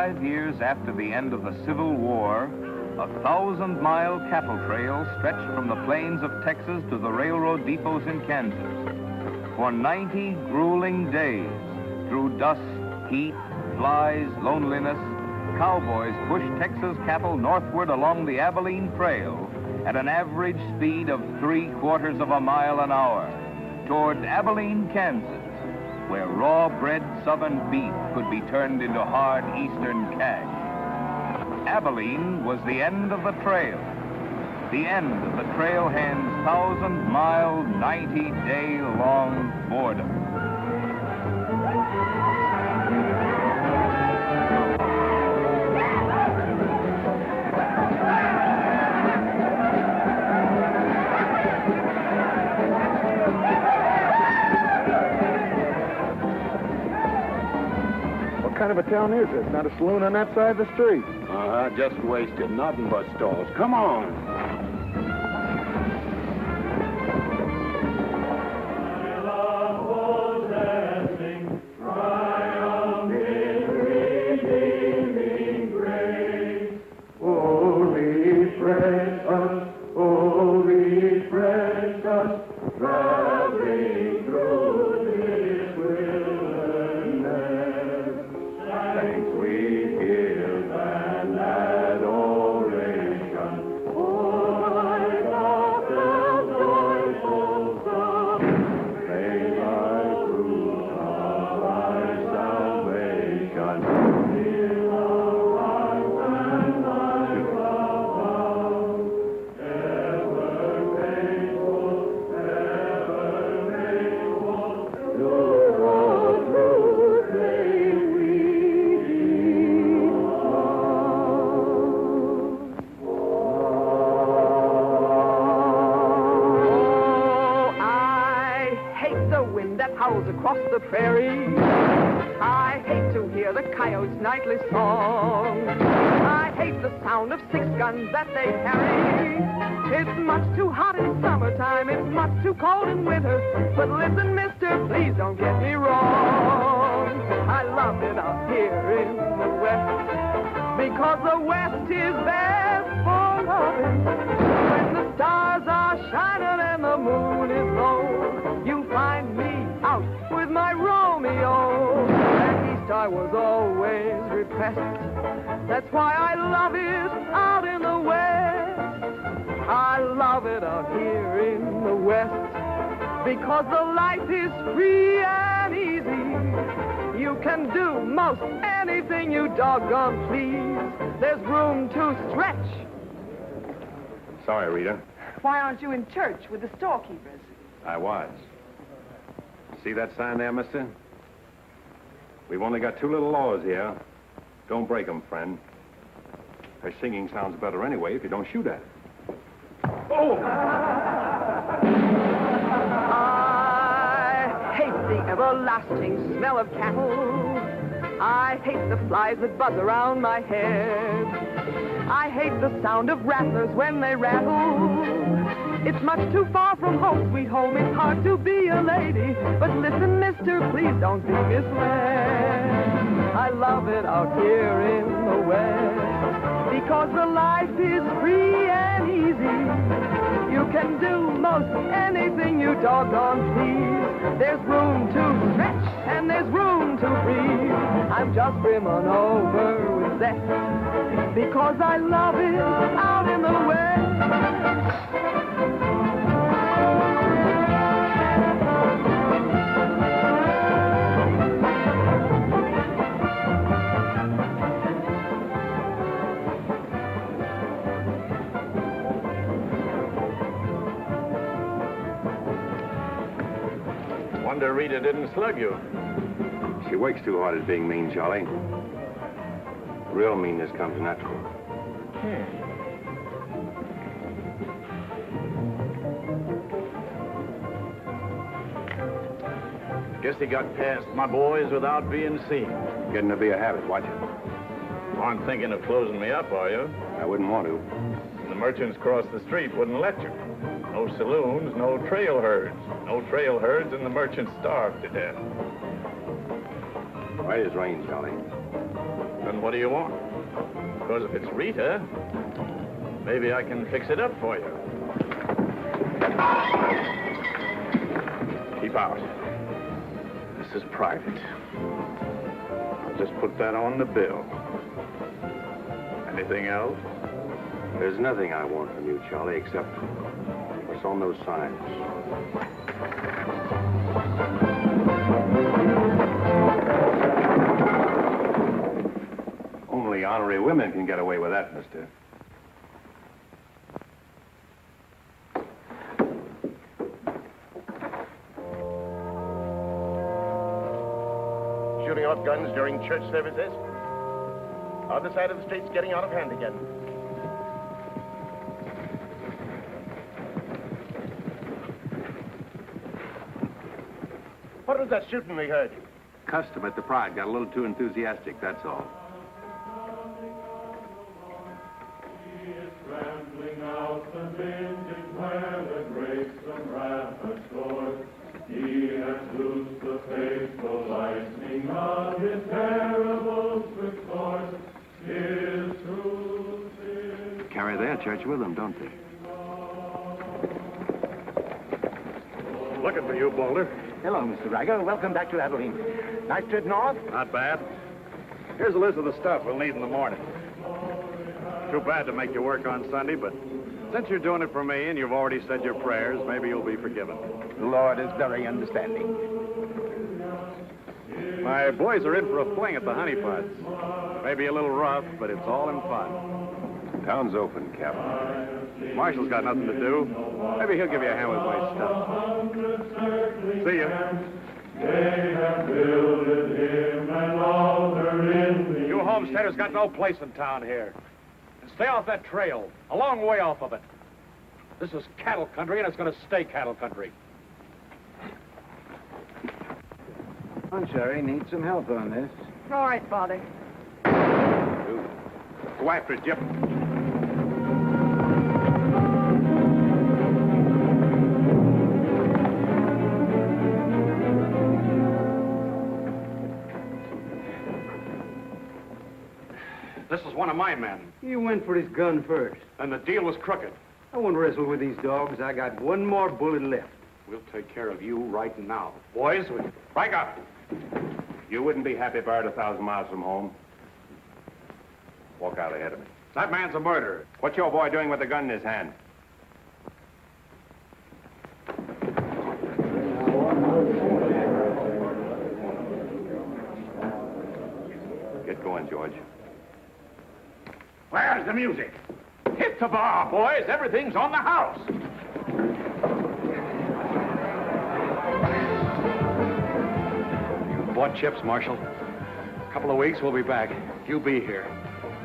5 years after the end of the Civil War, a 1,000-mile cattle trail stretched from the plains of Texas to the railroad depots in Kansas. For 90 grueling days, through dust, heat, flies, loneliness, cowboys pushed Texas cattle northward along the Abilene Trail at an average speed of 3/4 of a mile an hour toward Abilene, Kansas, where raw-bred southern beef could be turned into hard eastern cash. Abilene was the end of the trail, the end of the trailhand's 1,000-mile, 90-day-long boredom. What kind of a town is this? Not a saloon on that side of the street. Just wasted. Nothing but stalls. Come on. Across the prairie, I hate to hear the coyotes' nightly song. I hate the sound of 6 guns that they carry. It's much too hot in summertime, it's much too cold in winter. But listen, mister, please don't get me wrong. I love it out here in the West, because the West is best for loving. When the stars are shining and the moon is low, you find me out with my Romeo. At East I was always repressed. That's why I love it out in the West. I love it out here in the West, because the life is free and easy. You can do most anything you doggone please. There's room to stretch. Sorry, Rita. Why aren't you in church with the storekeepers? I was. See that sign there, mister? We've only got 2 little laws here. Don't break them, friend. Her singing sounds better anyway if you don't shoot at it. Oh! I hate the everlasting smell of cattle. I hate the flies that buzz around my head. I hate the sound of rattlers when they rattle. It's much too far from home, sweet home. It's hard to be a lady. But listen, mister, please don't be misled. I love it out here in the West, because the life is free and easy. You can do most anything you doggone please. There's room to stretch and there's room to breathe. I'm just brimming over with zest, because I love it out in the West. Wonder Rita didn't slug you. She works too hard at being mean, Charlie. Real meanness comes natural. Guess he got past my boys without being seen. Getting to be a habit, watch it. Aren't thinking of closing me up, are you? I wouldn't want to. The merchants across the street wouldn't let you. No saloons, no trail herds. No trail herds, and the merchants starved to death. Why is rain, Charlie? Then what do you want? Because if it's Rita, maybe I can fix it up for you. Keep out. This is private. I'll just put that on the bill. Anything else? There's nothing I want from you, Charlie, except what's on those signs. Only honorary women can get away with that, mister. Shooting off guns during church services? Other side of the street's getting out of hand again. What was that shooting we heard? Custom at the Pride got a little too enthusiastic, that's all. Carry their church with them, don't they? Looking for you, Boulder. Hello, Mr. Riger. Welcome back to Abilene. Nice trip north? Not bad. Here's a list of the stuff we'll need in the morning. Too bad to make you work on Sunday, but since you're doing it for me and you've already said your prayers, maybe you'll be forgiven. The Lord is very understanding. My boys are in for a fling at the honey pots. Maybe a little rough, but it's all in fun. Town's open, Captain. Marshall's got nothing to do. Maybe he'll give you a hand with my stuff. See ya. You homesteaders got no place in town here. And stay off that trail, a long way off of it. This is cattle country, and it's going to stay cattle country. Cherry needs some help on this. All right, Father. Go after it, Jip. This is one of my men. He went for his gun first. And the deal was crooked. I won't wrestle with these dogs. I got one more bullet left. We'll take care of you right now. Boys, break up. You wouldn't be happy buried 1,000 miles from home. Walk out ahead of me. That man's a murderer. What's your boy doing with a gun in his hand? Get going, George. Where's the music? Hit the bar, boys. Everything's on the house. You bought chips, Marshal. A couple of weeks, we'll be back. You be here.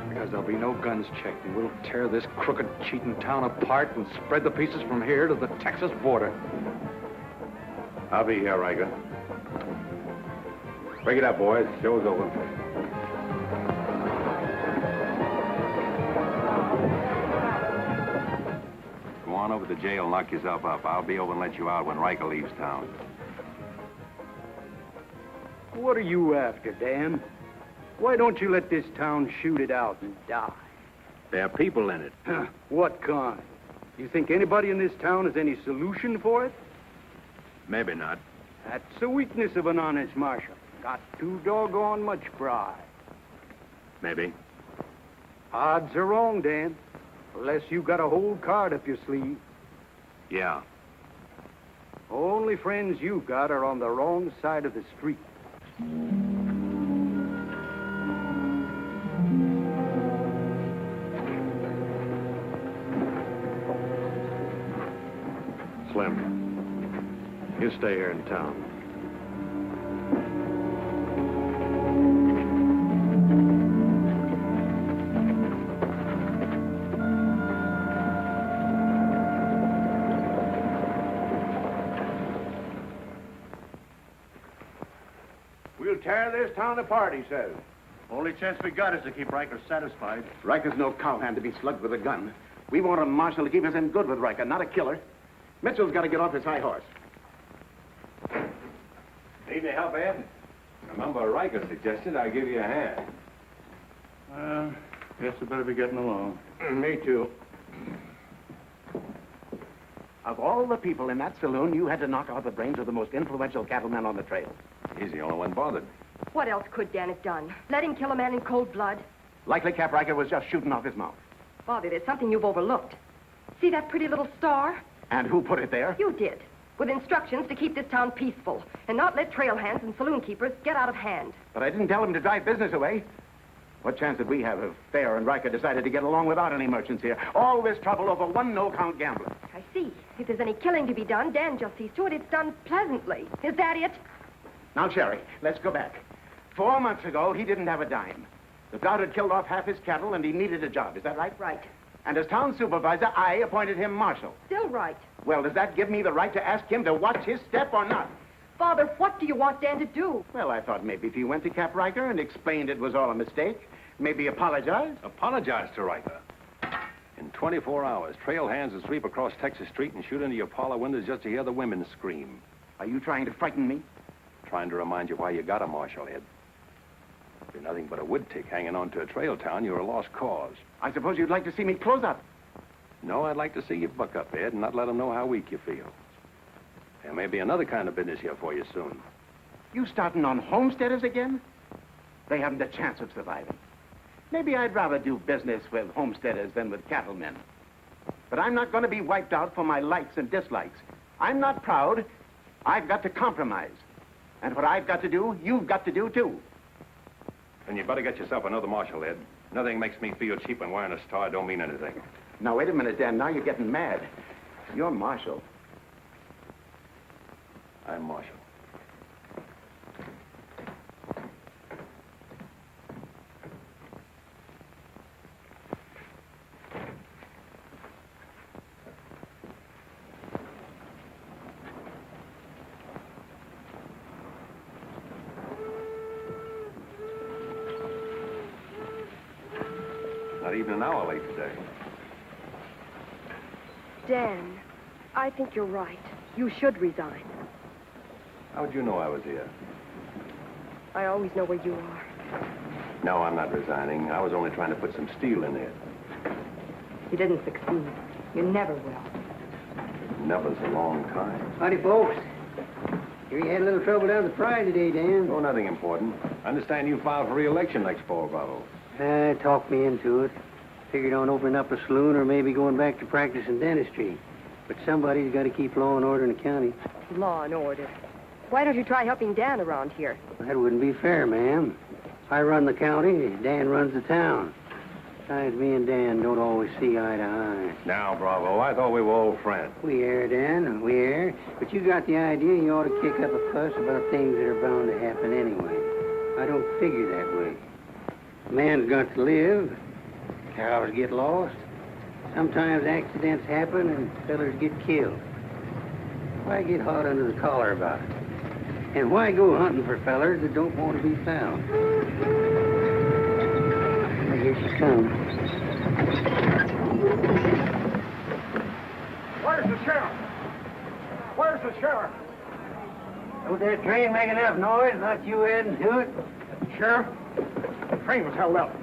Because there'll be no guns checked, and we'll tear this crooked, cheating town apart and spread the pieces from here to the Texas border. I'll be here, Riker. Break it up, boys. Show's over. Go on over to the jail and lock yourself up. I'll be over and let you out when Riker leaves town. What are you after, Dan? Why don't you let this town shoot it out and die? There are people in it. What kind? You think anybody in this town has any solution for it? Maybe not. That's the weakness of an honest marshal. Got too doggone much pride. Maybe. Odds are wrong, Dan. Unless you got a whole card up your sleeve. Yeah. Only friends you got are on the wrong side of the street. Slim, you stay here in town. We'll tear this town apart, he says. Only chance we got is to keep Riker satisfied. Riker's no cowhand to be slugged with a gun. We want a marshal to keep us in good with Riker, not a killer. Mitchell's got to get off his high horse. Need any help, Ed? Remember, Riker suggested I give you a hand. Guess I better be getting along. Me too. Of all the people in that saloon, you had to knock out the brains of the most influential cattleman on the trail. He's the only one bothered. What else could Dan have done? Let him kill a man in cold blood? Likely Cap Riker was just shooting off his mouth. Bobby, there's something you've overlooked. See that pretty little star? And who put it there? You did. With instructions to keep this town peaceful and not let trail hands and saloon keepers get out of hand. But I didn't tell him to drive business away. What chance did we have if Fair and Riker decided to get along without any merchants here? All this trouble over one no-count gambler. I see. If there's any killing to be done, Dan just sees to it it's done pleasantly. Is that it? Now, Sherry, let's go back. 4 months ago, he didn't have a dime. The drought had killed off half his cattle, and he needed a job. Is that right? Right. And as town supervisor, I appointed him marshal. Still right. Well, does that give me the right to ask him to watch his step or not? Father, what do you want Dan to do? Well, I thought maybe if he went to Cap Riker and explained it was all a mistake, maybe apologize. Apologize to Riker. In 24 hours, trail hands will sweep across Texas Street and shoot into your parlor windows just to hear the women scream. Are you trying to frighten me? Trying to remind you why you got a marshal, Ed. If you're nothing but a wood tick hanging on to a trail town, you're a lost cause. I suppose you'd like to see me close up. No, I'd like to see you buck up, Ed, and not let them know how weak you feel. There may be another kind of business here for you soon. You starting on homesteaders again? They haven't a chance of surviving. Maybe I'd rather do business with homesteaders than with cattlemen. But I'm not going to be wiped out for my likes and dislikes. I'm not proud. I've got to compromise. And what I've got to do, you've got to do, too. Then you better get yourself another marshal, Ed. Nothing makes me feel cheap when wearing a star don't mean anything. Now, wait a minute, Dan. Now you're getting mad. You're marshal. I'm marshal. Not even an hour late today. Dan, I think you're right. You should resign. How'd you know I was here? I always know where you are. No, I'm not resigning. I was only trying to put some steel in there. You didn't succeed. You never will. Never's a long time. Howdy, folks. Here you had a little trouble down at the Pride today, Dan. Oh, nothing important. I understand you filed for re-election next fall, Bravo. Talked me into it. Figured on opening up a saloon or maybe going back to practice in dentistry. But somebody's got to keep law and order in the county. Law and order. Why don't you try helping Dan around here? That wouldn't be fair, ma'am. I run the county, Dan runs the town. Besides, me and Dan don't always see eye to eye. Now, Bravo, I thought we were old friends. We are, Dan, we are. But you got the idea you ought to kick up a fuss about things that are bound to happen anyway. I don't figure that way. A man's got to live. Cows get lost. Sometimes accidents happen and fellers get killed. Why get hot under the collar about it? And why go hunting for fellers that don't want to be found? Here she comes. Where's the sheriff? Where's the sheriff? Don't that train make enough noise? Not you adding to it? Sheriff, the train was held up.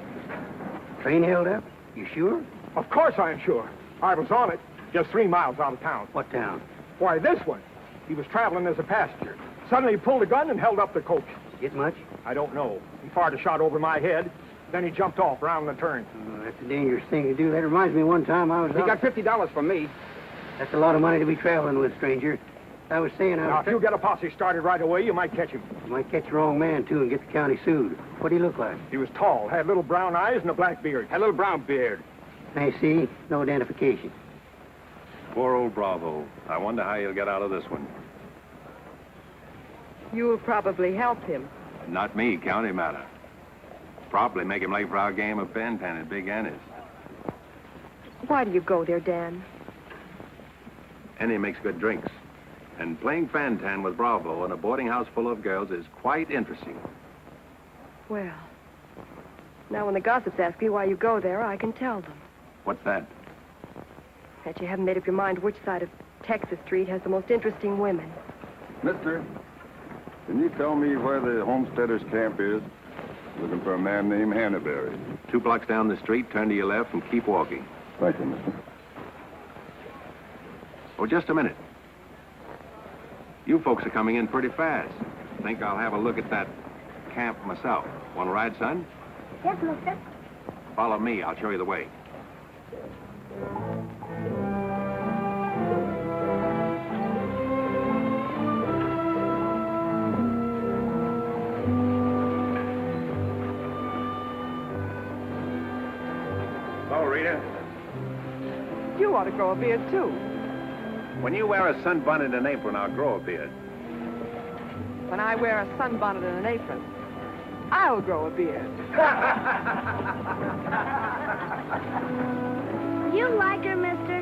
Train held up? You sure? Of course I'm sure. I was on it, just 3 miles out of town. What town? Why, this one. He was traveling as a passenger. Suddenly he pulled a gun and held up the coach. Get much? I don't know. He fired a shot over my head. Then he jumped off around the turn. Oh, that's a dangerous thing to do. That reminds me one time I was He got $50 from me. That's a lot of money to be traveling with, stranger. I was saying Now, if you get a posse started right away, you might catch him. You might catch the wrong man, too, and get the county sued. What do he look like? He was tall, had little brown eyes and a black beard. Had a little brown beard. I see. No identification. Poor old Bravo. I wonder how he'll get out of this one. You'll probably help him. Not me, county matter. Probably make him late for our game of pan-pan at Big Annie's. Why do you go there, Dan? Annie makes good drinks. And playing fan-tan with Bravo in a boarding house full of girls is quite interesting. Well, now when the gossips ask me why you go there, I can tell them. What's that? That you haven't made up your mind which side of Texas Street has the most interesting women. Mister, can you tell me where the homesteaders' camp is? Looking for a man named Hannaberry. 2 blocks down the street, turn to your left and keep walking. Thank you, mister. Oh, just a minute. You folks are coming in pretty fast. Think I'll have a look at that camp myself. Want to ride, son? Yes, mister. Follow me. I'll show you the way. Hello, Rita. You ought to grow a beard, too. When you wear a sunbonnet and an apron, I'll grow a beard. When I wear a sunbonnet and an apron, I'll grow a beard. You like her, mister?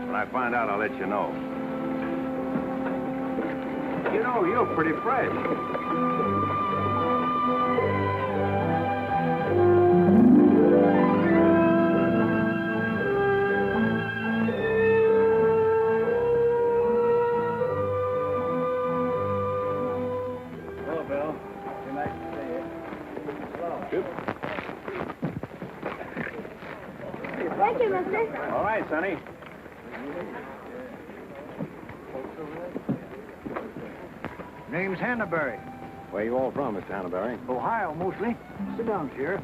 When I find out, I'll let you know. You know, you're pretty fresh. Thank you, mister. All right, Sonny. Name's Hannaberry. Where you all from, Mr. Hannaberry? Ohio, mostly. Sit down, Sheriff.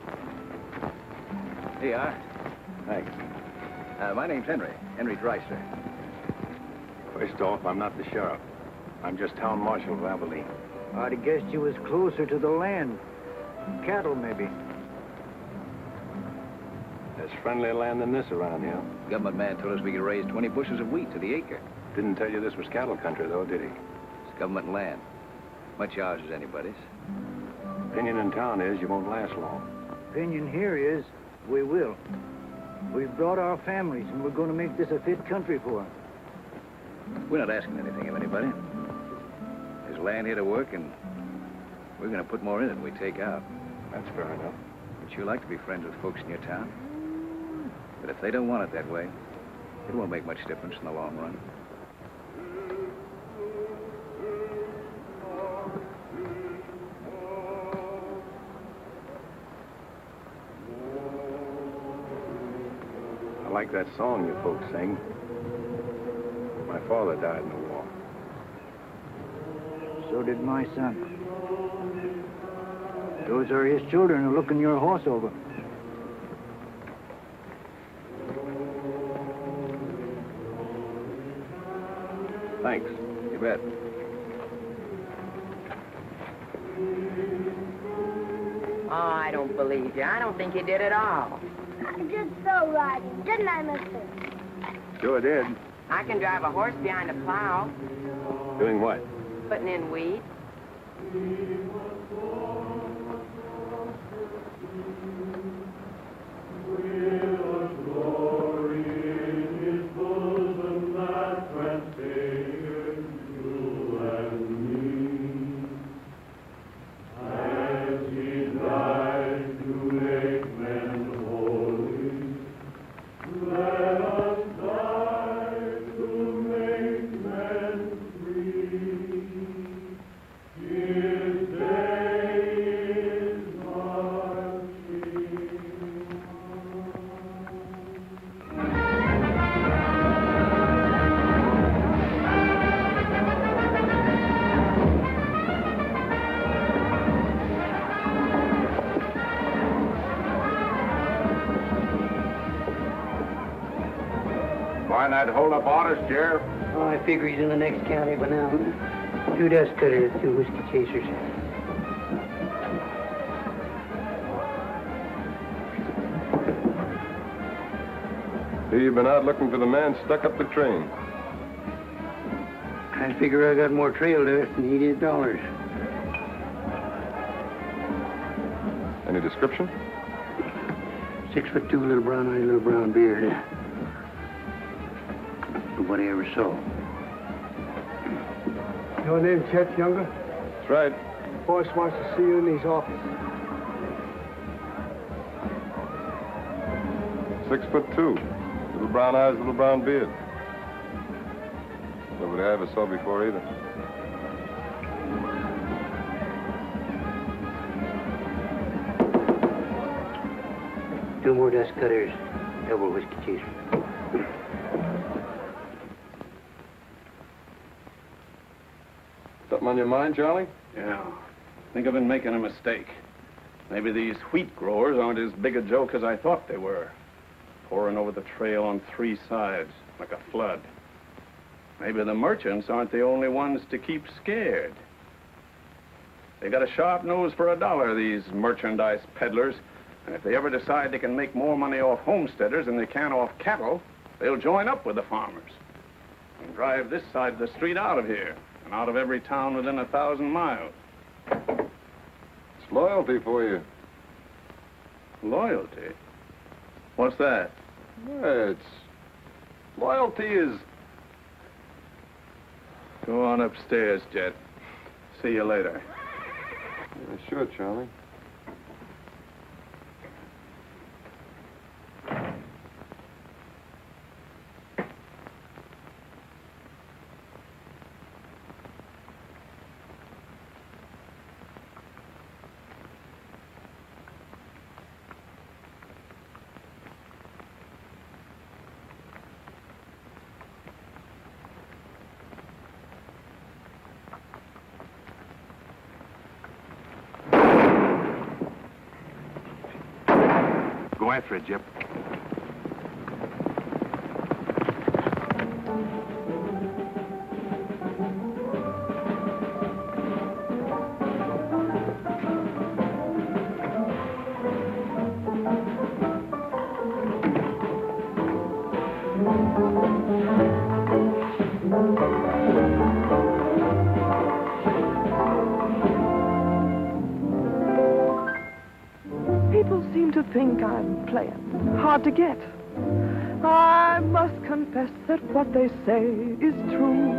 Here you are. Thanks. My name's Henry. Henry Dreister. First off, I'm not the sheriff. I'm just town marshal of Abilene. I'd have guessed you was closer to the land. Cattle, maybe. There's friendlier land than this around here. Government man told us we could raise 20 bushels of wheat to the acre. Didn't tell you this was cattle country, though, did he? It's government land. Much ours as anybody's. Opinion in town is you won't last long. Opinion here is we will. We've brought our families, and we're going to make this a fit country for them. We're not asking anything of anybody. There's land here to work, and we're going to put more in it than we take out. That's fair enough. But you like to be friends with folks in your town. But if they don't want it that way, it won't make much difference in the long run. I like that song you folks sing. My father died in the war. So did my son. Those are his children who are looking your horse over. Thanks. You bet. Oh, I don't believe you. I don't think you did at all. I did so right, didn't I, mister? Sure did. I can drive a horse behind a plow, Doing what? putting in wheat. Find that hold-up artist, Sheriff? Oh, I figure he's in the next county by now. 2 dust cutters, 2 whiskey chasers. See, you've been out looking for the man stuck up the train. I figure I got more trail dust than he did dollars. Any description? 6'2", little brown eyes, little brown beard. Nobody ever saw. Your name, Chet Younger? That's right. Boss wants to see you in his office. 6'2", little brown eyes, little brown beard. Nobody I ever saw before either. 2 more dust cutters, double whiskey chaser. Something on your mind, Charlie? Yeah. I think I've been making a mistake. Maybe these wheat growers aren't as big a joke as I thought they were. Pouring over the trail on 3 sides, like a flood. Maybe the merchants aren't the only ones to keep scared. They got a sharp nose for $1, these merchandise peddlers. And if they ever decide they can make more money off homesteaders than they can off cattle, they'll join up with the farmers and drive this side of the street out of here and out of every town within 1,000 miles. It's loyalty for you. Loyalty? What's that? Loyalty is... Go on upstairs, Jet. See you later. Yeah, sure, Charlie. Go after it, Jip. People seem to think I'm playing hard to get. I must confess that what they say is true.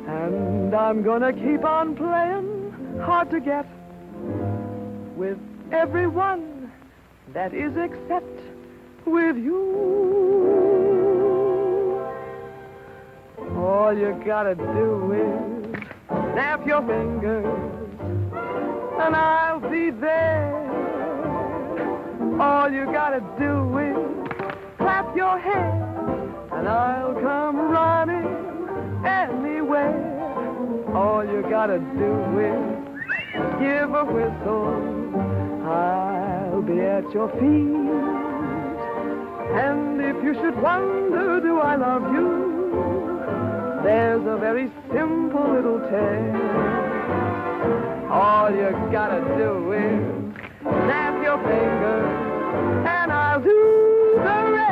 And I'm gonna keep on playing hard to get with everyone, that is except with you. All you gotta do is snap your fingers and I'll be there. All you gotta do is clap your hands and I'll come running anywhere. All you gotta do is give a whistle, I'll be at your feet. And if you should wonder, do I love you? There's a very simple little tale. All you gotta do is snap your fingers and I'll do the rest.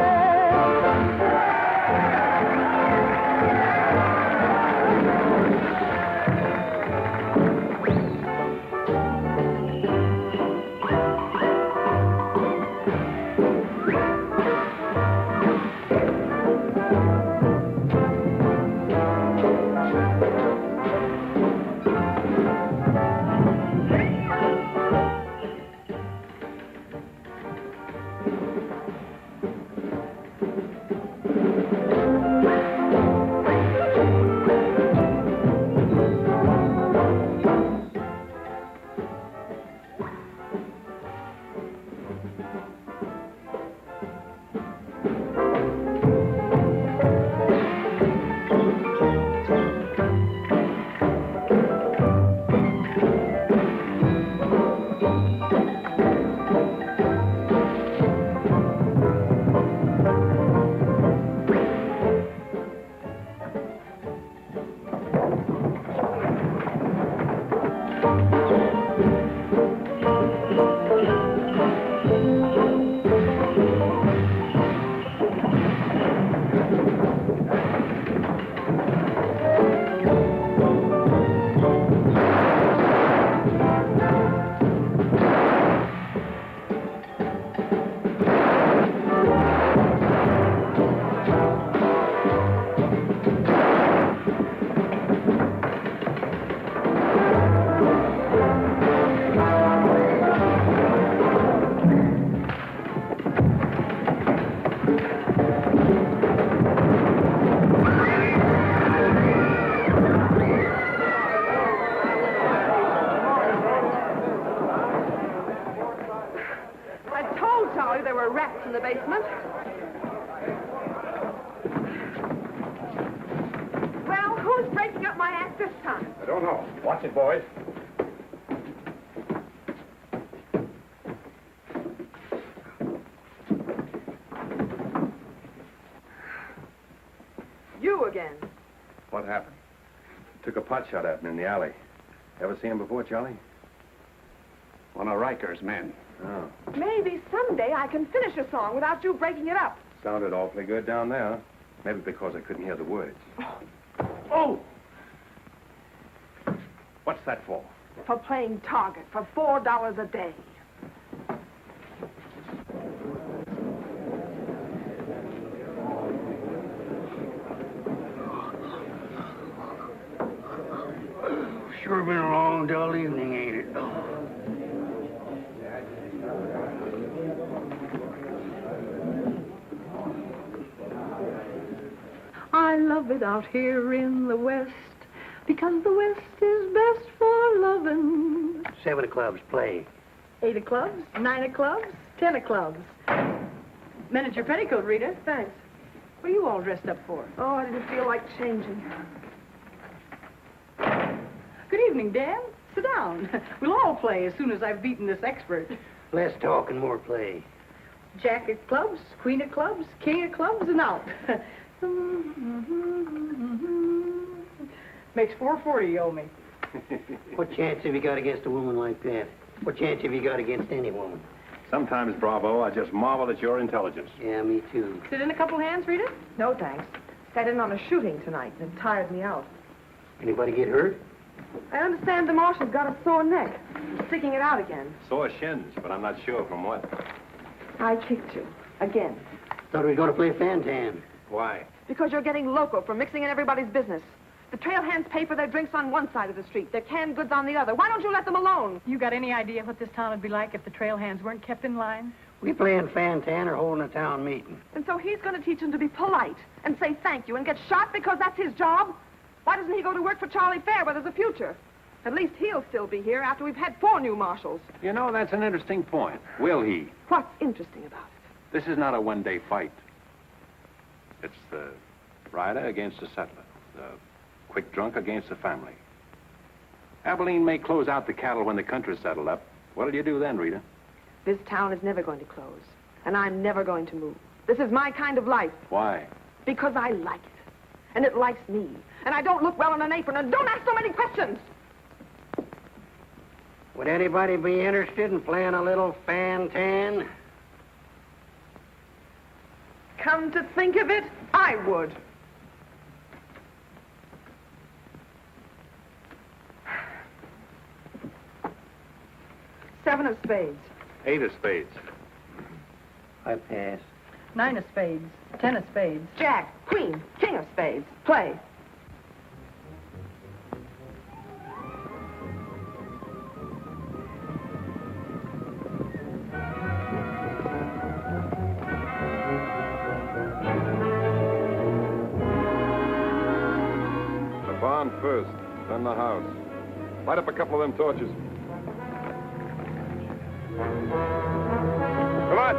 in the basement. Well, who's breaking up my act this time? I don't know. Watch it, boys. You again. What happened? Took a pot shot at me in the alley. Ever see him before, Charlie? One of Riker's men. Oh. Maybe someday I can finish a song without you breaking it up. Sounded awfully good down there. Maybe because I couldn't hear the words. Oh! What's that for? For playing target for $4 a day. Sure been a long, dull evening, ain't it? I love it out here in the West, because the West is best for loving. 7 of clubs, play. 8 of clubs, 9 of clubs, 10 of clubs. Miniature petticoat, Rita. Thanks. What are you all dressed up for? Oh, I didn't feel like changing. Good evening, Dan. Sit down. We'll all play as soon as I've beaten this expert. Less talk and more play. Jack of clubs, queen of clubs, king of clubs, and out. Makes $4.40 you owe me. What chance have you got against a woman like that? What chance have you got against any woman? Sometimes, Bravo, I just marvel at your intelligence. Yeah, me too. Sit in a couple hands, Rita? No, thanks. Sat in on a shooting tonight, and it tired me out. Anybody get hurt? I understand the marshal's got a sore neck. He's sticking it out again. Sore shins, but I'm not sure from what. I kicked you. Again. Thought we were going to play Fantan. Why? Because you're getting loco for mixing in everybody's business. The trail hands pay for their drinks on one side of the street, their canned goods on the other. Why don't you let them alone? You got any idea what this town would be like if the trail hands weren't kept in line? We playing Fantan or holding a town meeting. And so he's going to teach them to be polite and say thank you and get shot because that's his job? Why doesn't he go to work for Charlie Fair where there's a future? At least he'll still be here after we've had 4 new marshals. You know, that's an interesting point. Will he? What's interesting about it? This is not a one-day fight. It's the rider against the settler, the quick drunk against the family. Abilene may close out the cattle when the country's settled up. What'll you do then, Rita? This town is never going to close, and I'm never going to move. This is my kind of life. Why? Because I like it, and it likes me, and I don't look well in an apron, and don't ask so many questions. Would anybody be interested in playing a little Fantan? Come to think of it, I would. Seven of spades. 8 of spades. I pass. 9 of spades, 10 of spades. Jack, queen, king of spades. Play. The barn first, then the house. Light up a couple of them torches. Come on.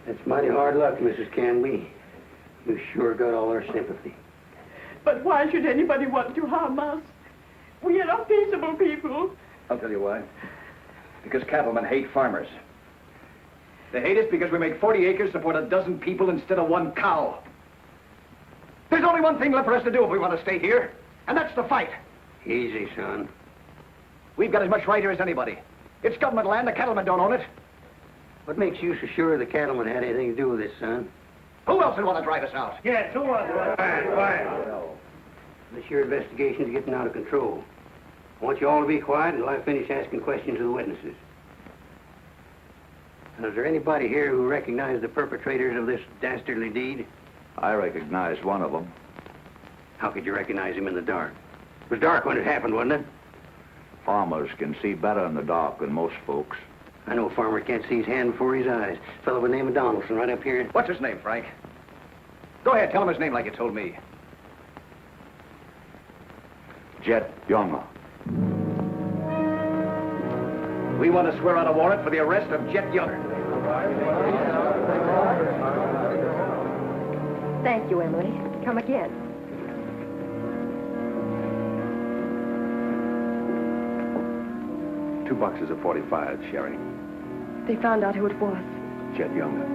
That's mighty hard luck, Mrs. Canby. You sure got all our sympathy. But why should anybody want to harm us? We are peaceable people. I'll tell you why. Because cattlemen hate farmers. They hate us because we make 40 acres support a dozen people instead of one cow. There's only one thing left for us to do if we want to stay here, and that's to fight. Easy, son. We've got as much right here as anybody. It's government land. The cattlemen don't own it. What makes you so sure the cattlemen had anything to do with this, son? Who else would want to drive us out? Yes, who wants to? Quiet. This your investigation's getting out of control. I want you all to be quiet until I finish asking questions of the witnesses. And is there anybody here who recognized the perpetrators of this dastardly deed? I recognized one of them. How could you recognize him in the dark? It was dark when it happened, wasn't it? Farmers can see better in the dark than most folks. I know a farmer can't see his hand before his eyes. A fellow by the name of Donaldson right up here. What's his name, Frank? Go ahead, tell him his name like you told me. Jet Younger. We want to swear out a warrant for the arrest of Jet Younger. Thank you, Emily. Come again. Two boxes of 45, Sherry. They found out who it was. Jet Younger.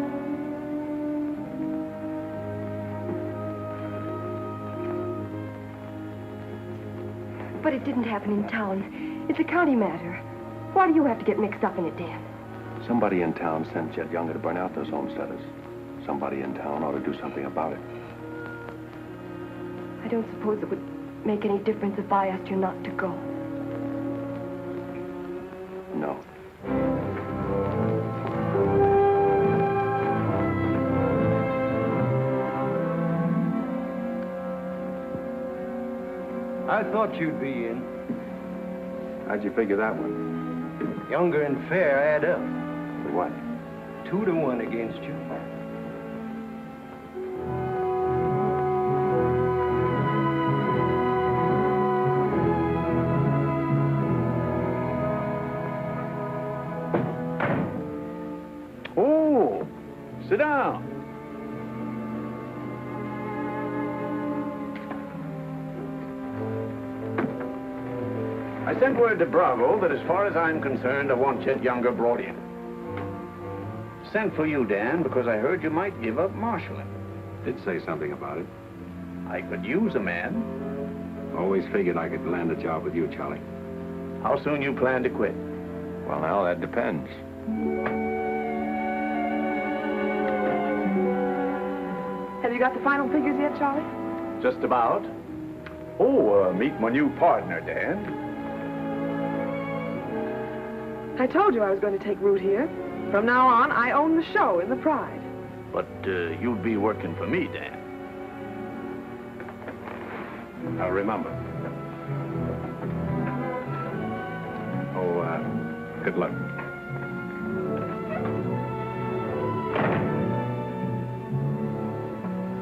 But it didn't happen in town. It's a county matter. Why do you have to get mixed up in it, Dan? Somebody in town sent Jet Younger to burn out those homesteaders. Somebody in town ought to do something about it. I don't suppose it would make any difference if I asked you not to go. No. I thought you'd be in. How'd you figure that one? Younger and Fair add up. What? 2-1 against you. Oh, sit down. I sent word to Bravo that as far as I'm concerned, I want Chet Younger brought in. Sent for you, Dan, because I heard you might give up marshaling. Did say something about it. I could use a man. Always figured I could land a job with you, Charlie. How soon you plan to quit? Well, now, that depends. Have you got the final figures yet, Charlie? Just about. Oh, meet my new partner, Dan. I told you I was going to take root here. From now on, I own the show in the Pride. But you'd be working for me, Dan. Now, remember. Good luck.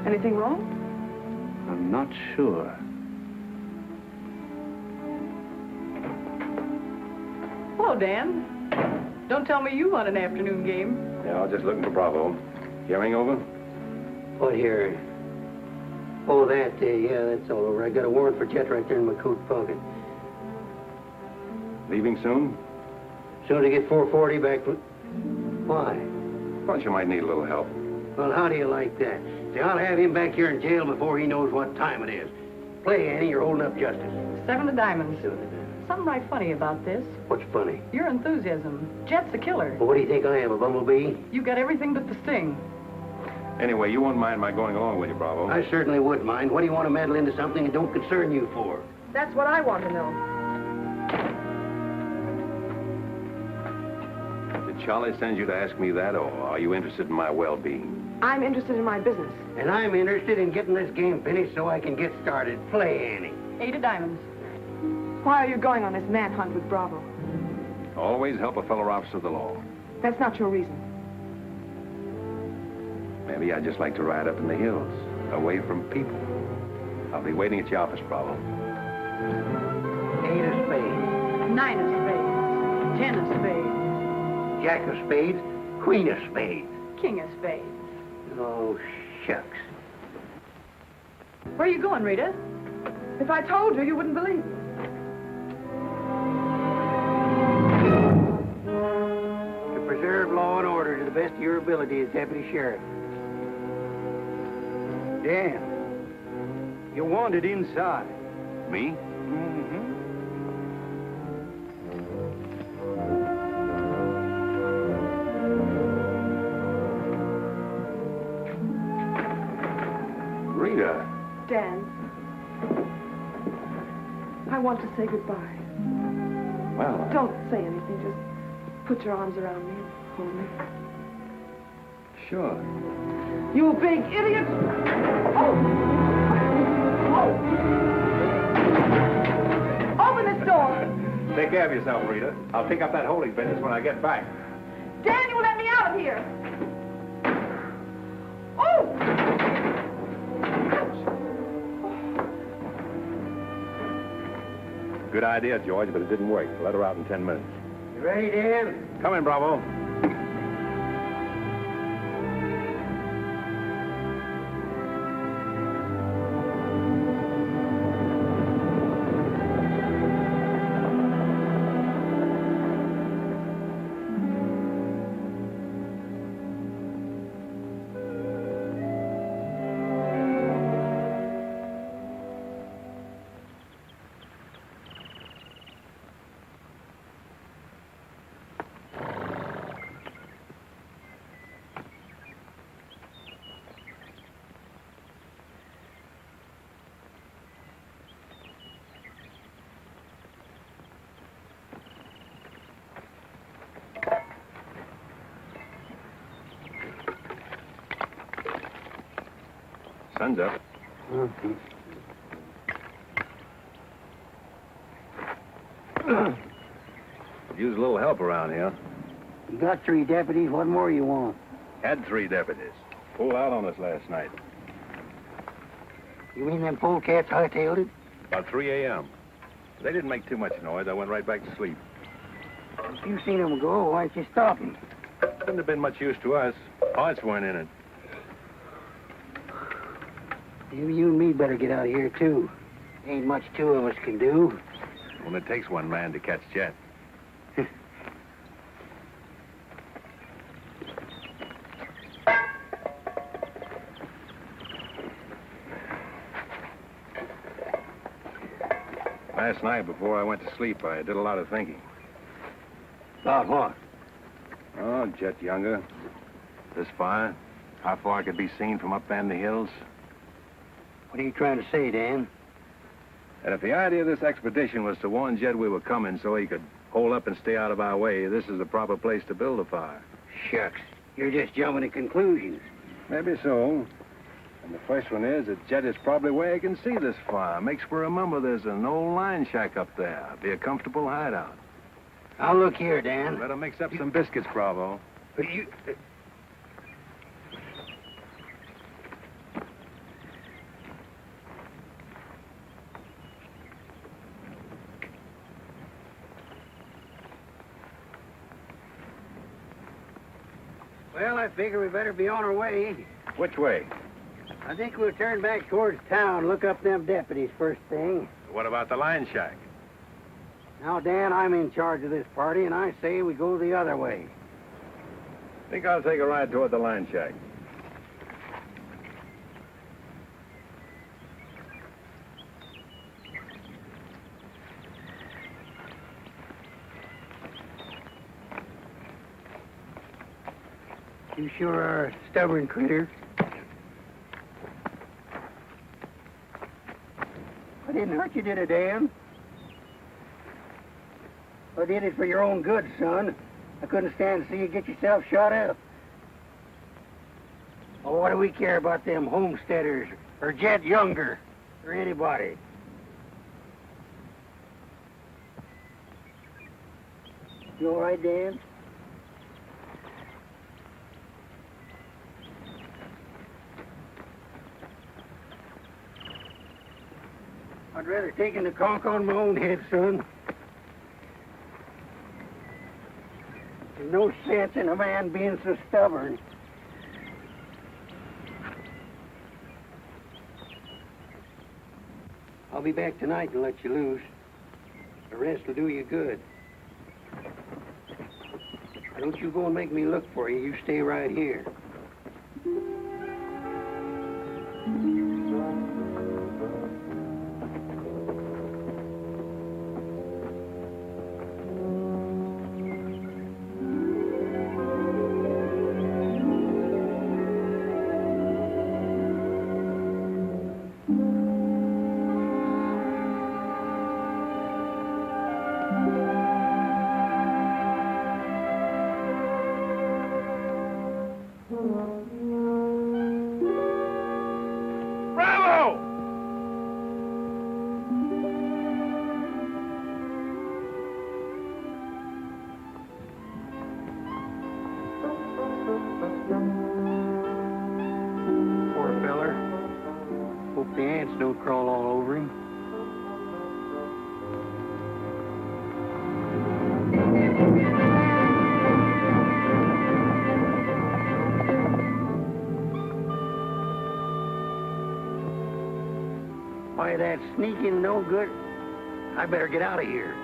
Anything wrong? I'm not sure. Hello, Dan. Don't tell me you won an afternoon game. Yeah, I was just looking for Bravo. Hearing over? What here? Oh, that, yeah, that's all over. I got a warrant for Chet right there in my coat pocket. Leaving soon? Soon to get 440 back from... Why? Thought you might need a little help. Well, how do you like that? See, I'll have him back here in jail before he knows what time it is. Play, Annie, you're holding up justice. 7 of diamonds. Something right funny about this. What's funny? Your enthusiasm. Jet's a killer. Well, what do you think I am, a bumblebee? You got everything but the sting. Anyway, you won't mind my going along with you, Bravo. I certainly would mind. What do you want to meddle into something that don't concern you for? That's what I want to know. Did Charlie send you to ask me that, or are you interested in my well-being? I'm interested in my business. And I'm interested in getting this game finished so I can get started. Play, Annie. 8 of diamonds. Why are you going on this manhunt with Bravo? Always help a fellow officer of the law. That's not your reason. Maybe I'd just like to ride up in the hills, away from people. I'll be waiting at your office, Bravo. 8 of spades. 9 of spades. 10 of spades. Jack of spades. Queen of spades. king of spades. Oh, shucks. Where are you going, Rita? If I told you, you wouldn't believe me. To preserve law and order to the best of your ability as deputy sheriff. Dan, you're wanted inside. Me? Mm-hmm. Rita. Dan, I want to say goodbye. Well, Don't say anything. Just put your arms around me and hold me. sure. You big idiot! Oh! Open this door! Take care of yourself, Rita. I'll pick up that holding business when I get back. Dan, you let me out of here! Oh! Good idea, George, but it didn't work. Let her out in 10 minutes. You ready, Dan? Come in, Bravo. Sun's up. Use a little help around here. You got 3 deputies. What more you want? Had 3 deputies. Pulled out on us last night. You mean them polecats hightailed it? About 3 a.m. They didn't make too much noise. I went right back to sleep. If you seen them go, why don't you stop them? Wouldn't have been much use to us. Parts weren't in it. You and me better get out of here, too. Ain't much 2 of us can do. Well, it takes one man to catch Jet. Last night, before I went to sleep, I did a lot of thinking. About what? Oh, Jet Younger. This fire. How far it could be seen from up in the hills. What are you trying to say, Dan? And if the idea of this expedition was to warn Jed we were coming so he could hold up and stay out of our way, this is the proper place to build a fire. Shucks. You're just jumping to conclusions. Maybe so. And the first one is that Jed is probably where he can see this fire. Makes for remember there's an old line shack up there. Be a comfortable hideout. Now, look here, Dan. Better mix up some biscuits, Bravo. You... Well, I figure we better be on our way. Which way? I think we'll turn back towards town, look up them deputies first thing. What about the line shack? Now, Dan, I'm in charge of this party, and I say we go the other way. Think I'll take a ride toward the line shack. You sure are a stubborn critter. I didn't hurt you, did I, Dan? I did it for your own good, son. I couldn't stand to see you get yourself shot up. Oh, what do we care about them homesteaders or Jed Younger or anybody? You all right, Dan? I'd rather take the conk on my own head, son. There's no sense in a man being so stubborn. I'll be back tonight and let you loose. The rest will do you good. Don't you go and make me look for you. You stay right here. The ants don't crawl all over him. Why, that sneaking no good. I better get out of here.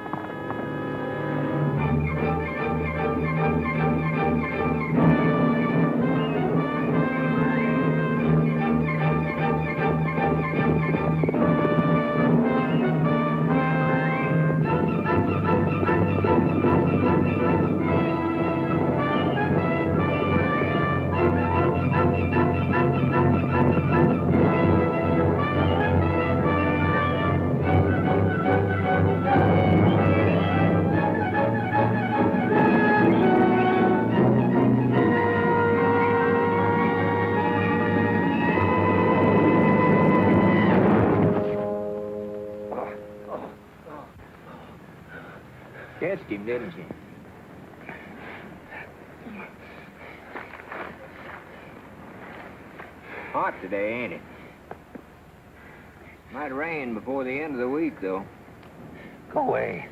Catched him, didn't you? Hot today, ain't it? Might rain before the end of the week, though. Go away.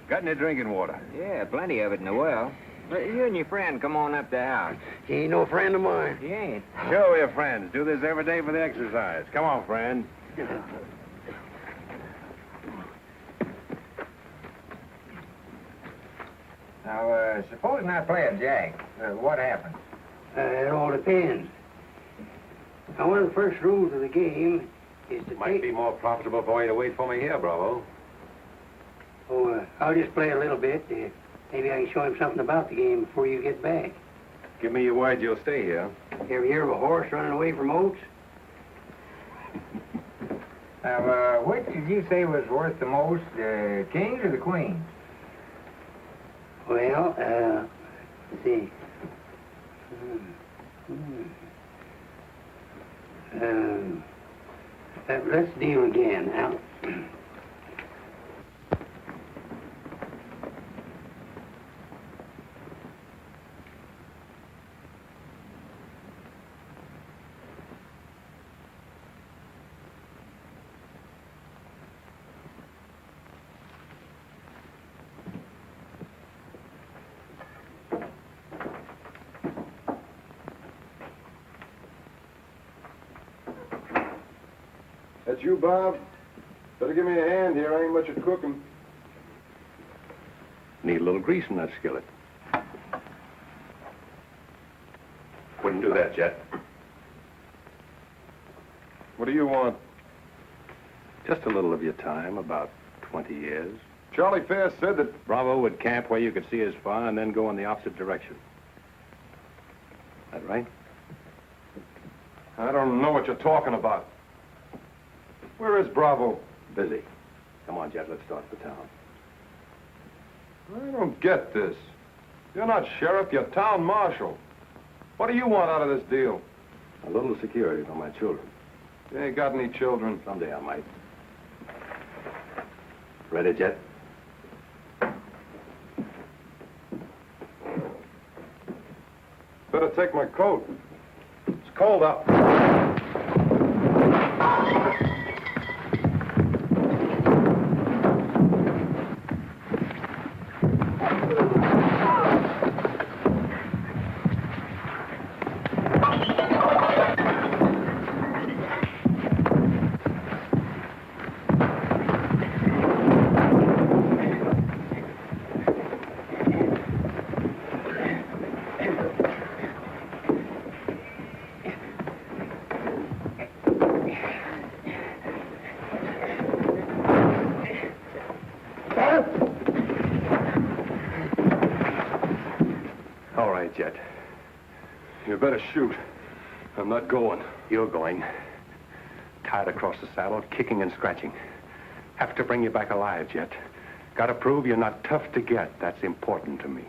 Got any drinking water? Yeah, plenty of it in the well. But you and your friend come on up to the house. He ain't no friend of mine. He ain't. Sure, we're friends. Do this every day for the exercise. Come on, friend. Now, supposing I play a jack, what happens? It all depends. Now, one of the first rules of the game is to Might be more profitable for you to wait for me here, Bravo. Oh, I'll just play a little bit. Maybe I can show him something about the game before you get back. Give me your word you'll stay here. You ever hear of a horse running away from oats? Now, which did you say was worth the most, the kings or the queens? Well, let's see. Let's deal again. Now, That's you, Bob? Better give me a hand here. I ain't much at cooking. Need a little grease in that skillet. Wouldn't do that, Jet. What do you want? Just a little of your time, about 20 years. Charlie Fair said that... Bravo would camp where you could see as far and then go in the opposite direction. That right? I don't know what you're talking about. Where is Bravo? Busy. Come on, Jet, let's start for town. I don't get this. You're not sheriff, you're town marshal. What do you want out of this deal? A little security for my children. You ain't got any children. Someday I might. Ready, Jet? Better take my coat. It's cold out. yet. You better shoot. I'm not going. You're going. Tied across the saddle, kicking and scratching. Have to bring you back alive, Jet. Got to prove you're not tough to get. That's important to me.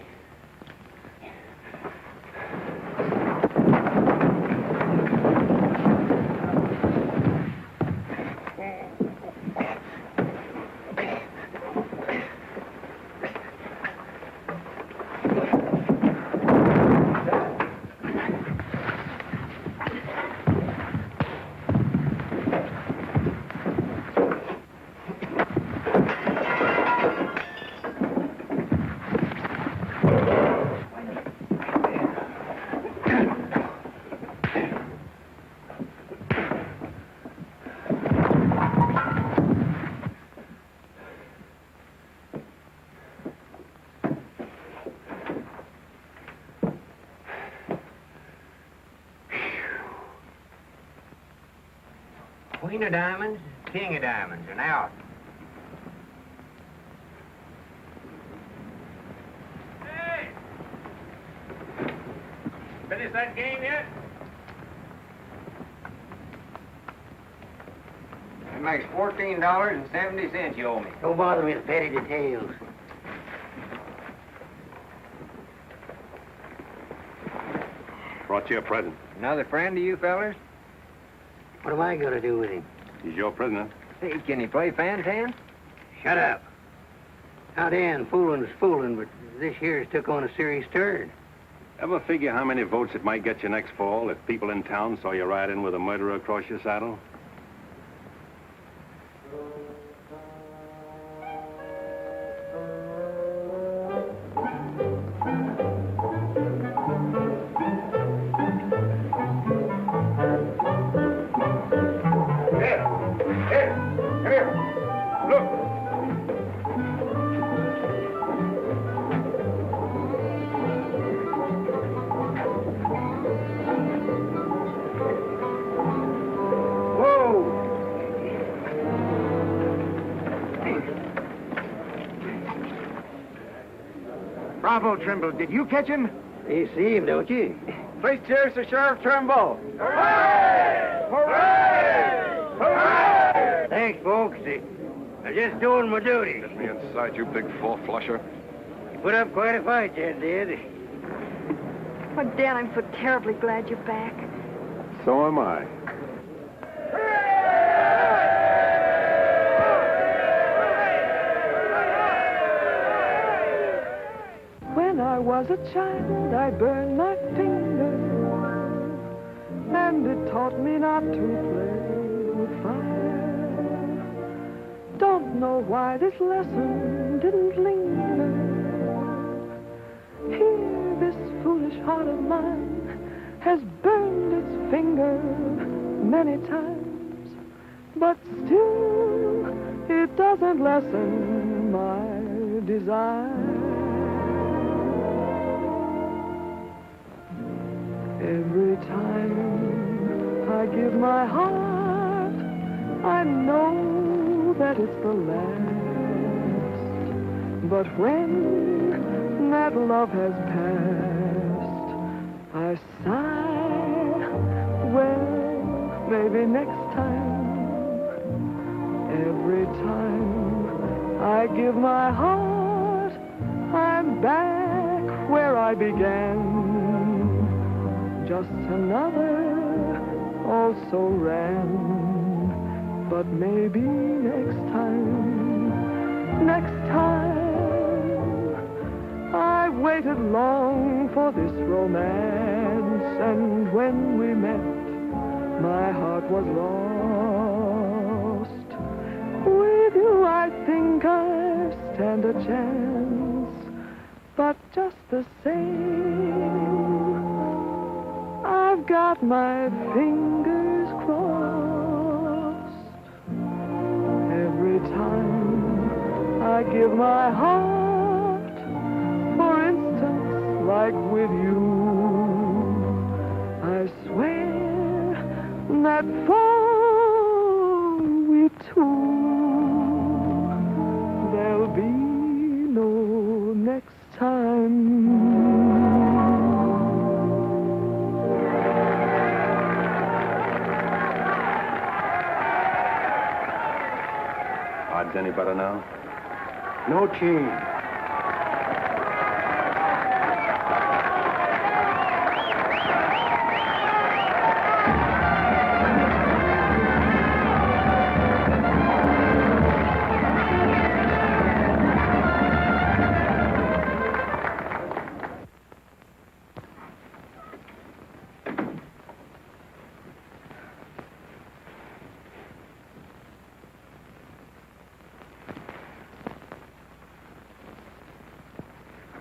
Queen of diamonds, king of diamonds, and out. Hey! Finish that game yet? That makes $14.70 you owe me. Don't bother me with petty details. Brought you a present. Another friend of you fellers? What am I going to do with him? He's your prisoner. Hey, can he play fan-tan? Shut up. Now, Dan, fooling's fooling, but this year's took on a serious turn. Ever figure how many votes it might get you next fall if people in town saw you ride in with a murderer across your saddle? Bravo, Trimble. Did you catch him? You see him, don't you? Please cheers to Sheriff Trimble. Hooray! Hooray! Hooray! Thanks, folks. I'm just doing my duty. Get me inside, you big four-flusher. You put up quite a fight, Jet did. Oh, Dan, I'm so terribly glad you're back. So am I. When I was a child, I burned my finger, and it taught me not to play with fire. Don't know why this lesson didn't linger. Here, this foolish heart of mine has burned its finger many times, but still, it doesn't lessen my desire. Every time I give my heart, I know that it's the last. But when that love has passed, I sigh, well, maybe next time. Every time I give my heart, I'm back where I began. Just another also ran. But maybe next time, I waited long for this romance, and when we met, my heart was lost. With you, I think I stand a chance, but just the same, I've got my fingers crossed. Every time I give my heart, for instance, like with you, I swear that for we two, there'll be no next time. roads any better now? No change.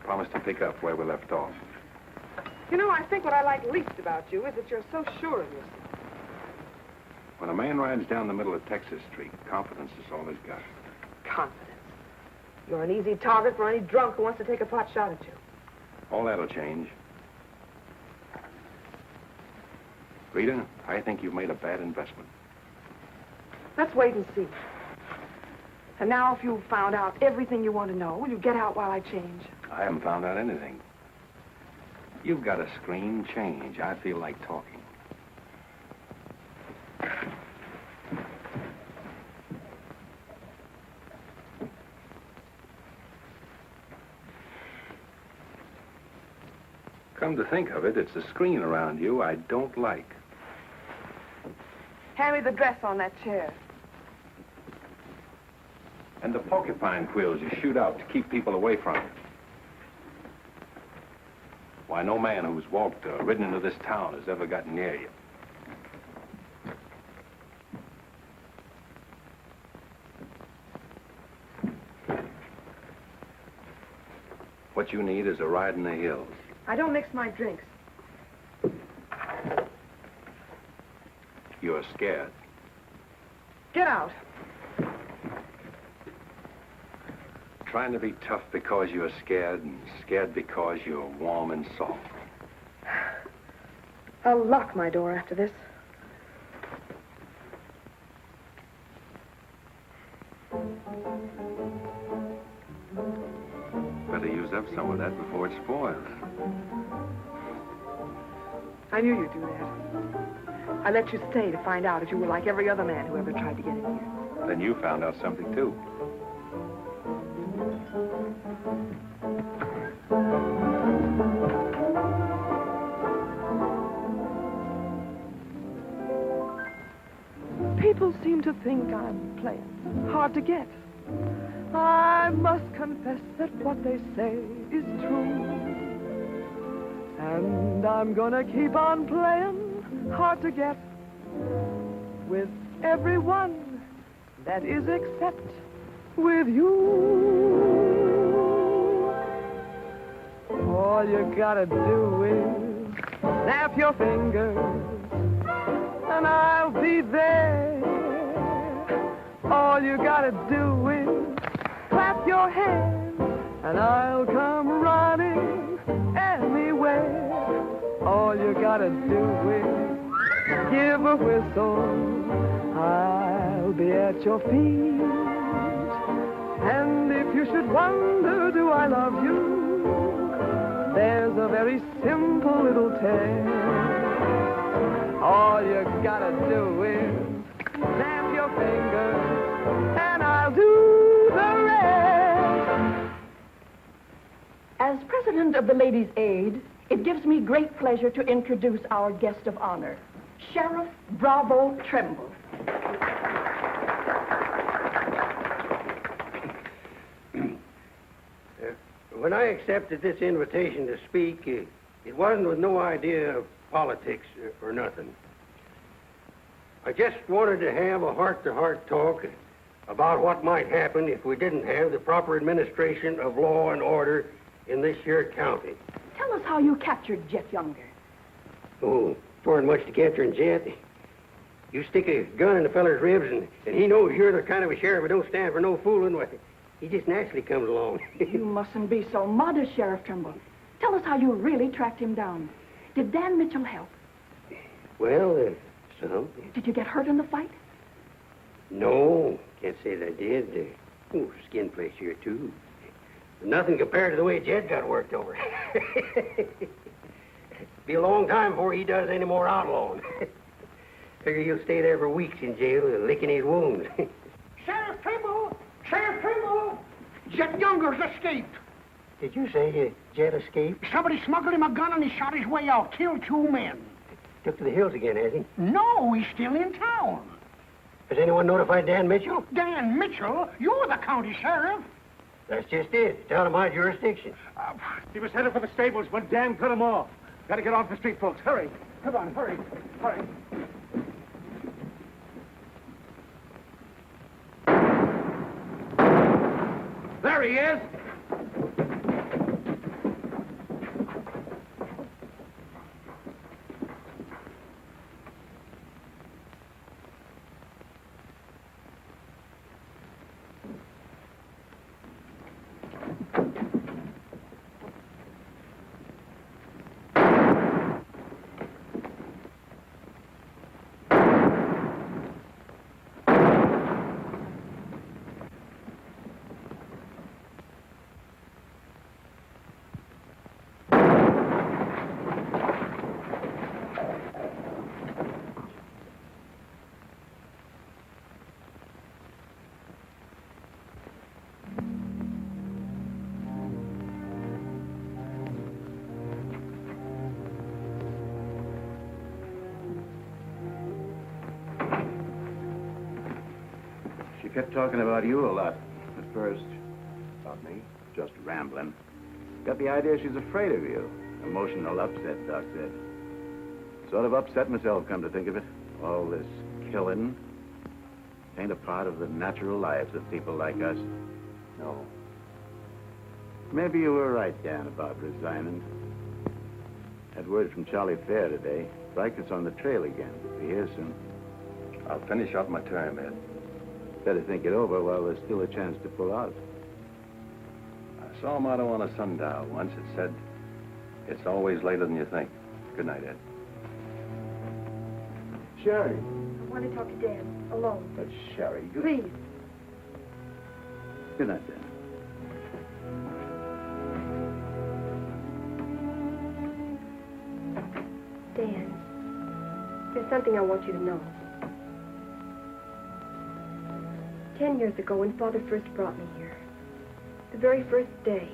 Promise to pick up where we left off. You know, I think what I like least about you is that you're so sure of yourself. When a man rides down the middle of Texas Street, confidence is all he's got. Confidence. You're an easy target for any drunk who wants to take a pot shot at you. All that'll change. Rita, I think you've made a bad investment. Let's wait and see. And now, if you've found out everything you want to know, will you get out while I change? I haven't found out anything. You've got to scream change. I feel like talking. Come to think of it, it's the screen around you I don't like. Hand me the dress on that chair. And the porcupine quills you shoot out to keep people away from you. Why, no man who's walked or ridden into this town has ever gotten near you. What you need is a ride in the hills. I don't mix my drinks. You're scared. Get out. Trying to be tough because you're scared, and scared because you're warm and soft. I'll lock my door after this. Better use up some of that before it spoils. I knew you'd do that. I let you stay to find out if you were like every other man who ever tried to get in here. Then you found out something, too. People seem to think I'm playing hard to get. I must confess that what they say is true. And I'm gonna keep on playing hard to get with everyone, that is except with you. All you gotta do is snap your fingers and I'll be there. All you gotta do is clap your hands and I'll come running anywhere. All you gotta do is give a whistle. I'll be at your feet. And if you should wonder, do I love you? There's a very simple little tale. All you gotta do is snap your fingers, and I'll do the rest. As president of the Ladies' Aid, it gives me great pleasure to introduce our guest of honor, Sheriff Bravo Trimble. When I accepted this invitation to speak, it wasn't with no idea of politics or nothing. I just wanted to have a heart-to-heart talk about what might happen if we didn't have the proper administration of law and order in this here county. Tell us how you captured Jet Younger. Oh, weren't much to capture in Jet. You stick a gun in the feller's ribs and he knows you're the kind of a sheriff who don't stand for no fooling. Well, he just naturally comes along. You mustn't be so modest, Sheriff Trimble. Tell us how you really tracked him down. Did Dan Mitchell help? Well, some. Did you get hurt in the fight? No, can't say that I did. Skin place here, too. Nothing compared to the way Jed got worked over. Be a long time before he does any more outlawing. Figure he'll stay there for weeks in jail, licking his wounds. Sheriff Trimble! Sheriff Trimble! Jet Younger's escaped. Did you say Jet escaped? Somebody smuggled him a gun and he shot his way out. Killed 2 men. Took to the hills again, has he? No, he's still in town. Has anyone notified Dan Mitchell? Dan Mitchell? You're the county sheriff. That's just it. It's out of my jurisdiction. He was headed for the stables when Dan cut him off. Got to get off the street, folks. Hurry. Come on, hurry. Hurry. There he is. Kept talking about you a lot at first. About me? Just rambling. Got the idea she's afraid of you. Emotional upset, Doc said. Sort of upset myself, come to think of it. All this killing ain't a part of the natural lives of people like us. No. Maybe you were right, Dan, about resigning. Had word from Charlie Fair today. Bryker's on the trail again. Be here soon. I'll finish out my term, Ed. Better think it over while there's still a chance to pull out. I saw a motto on a sundial once. It said, "It's always later than you think." Good night, Ed. Sherry. I want to talk to Dan, alone. But Sherry, you... Please. Good night, Dan. Dan, there's something I want you to know. 10 years ago, when Father first brought me here, the very first day,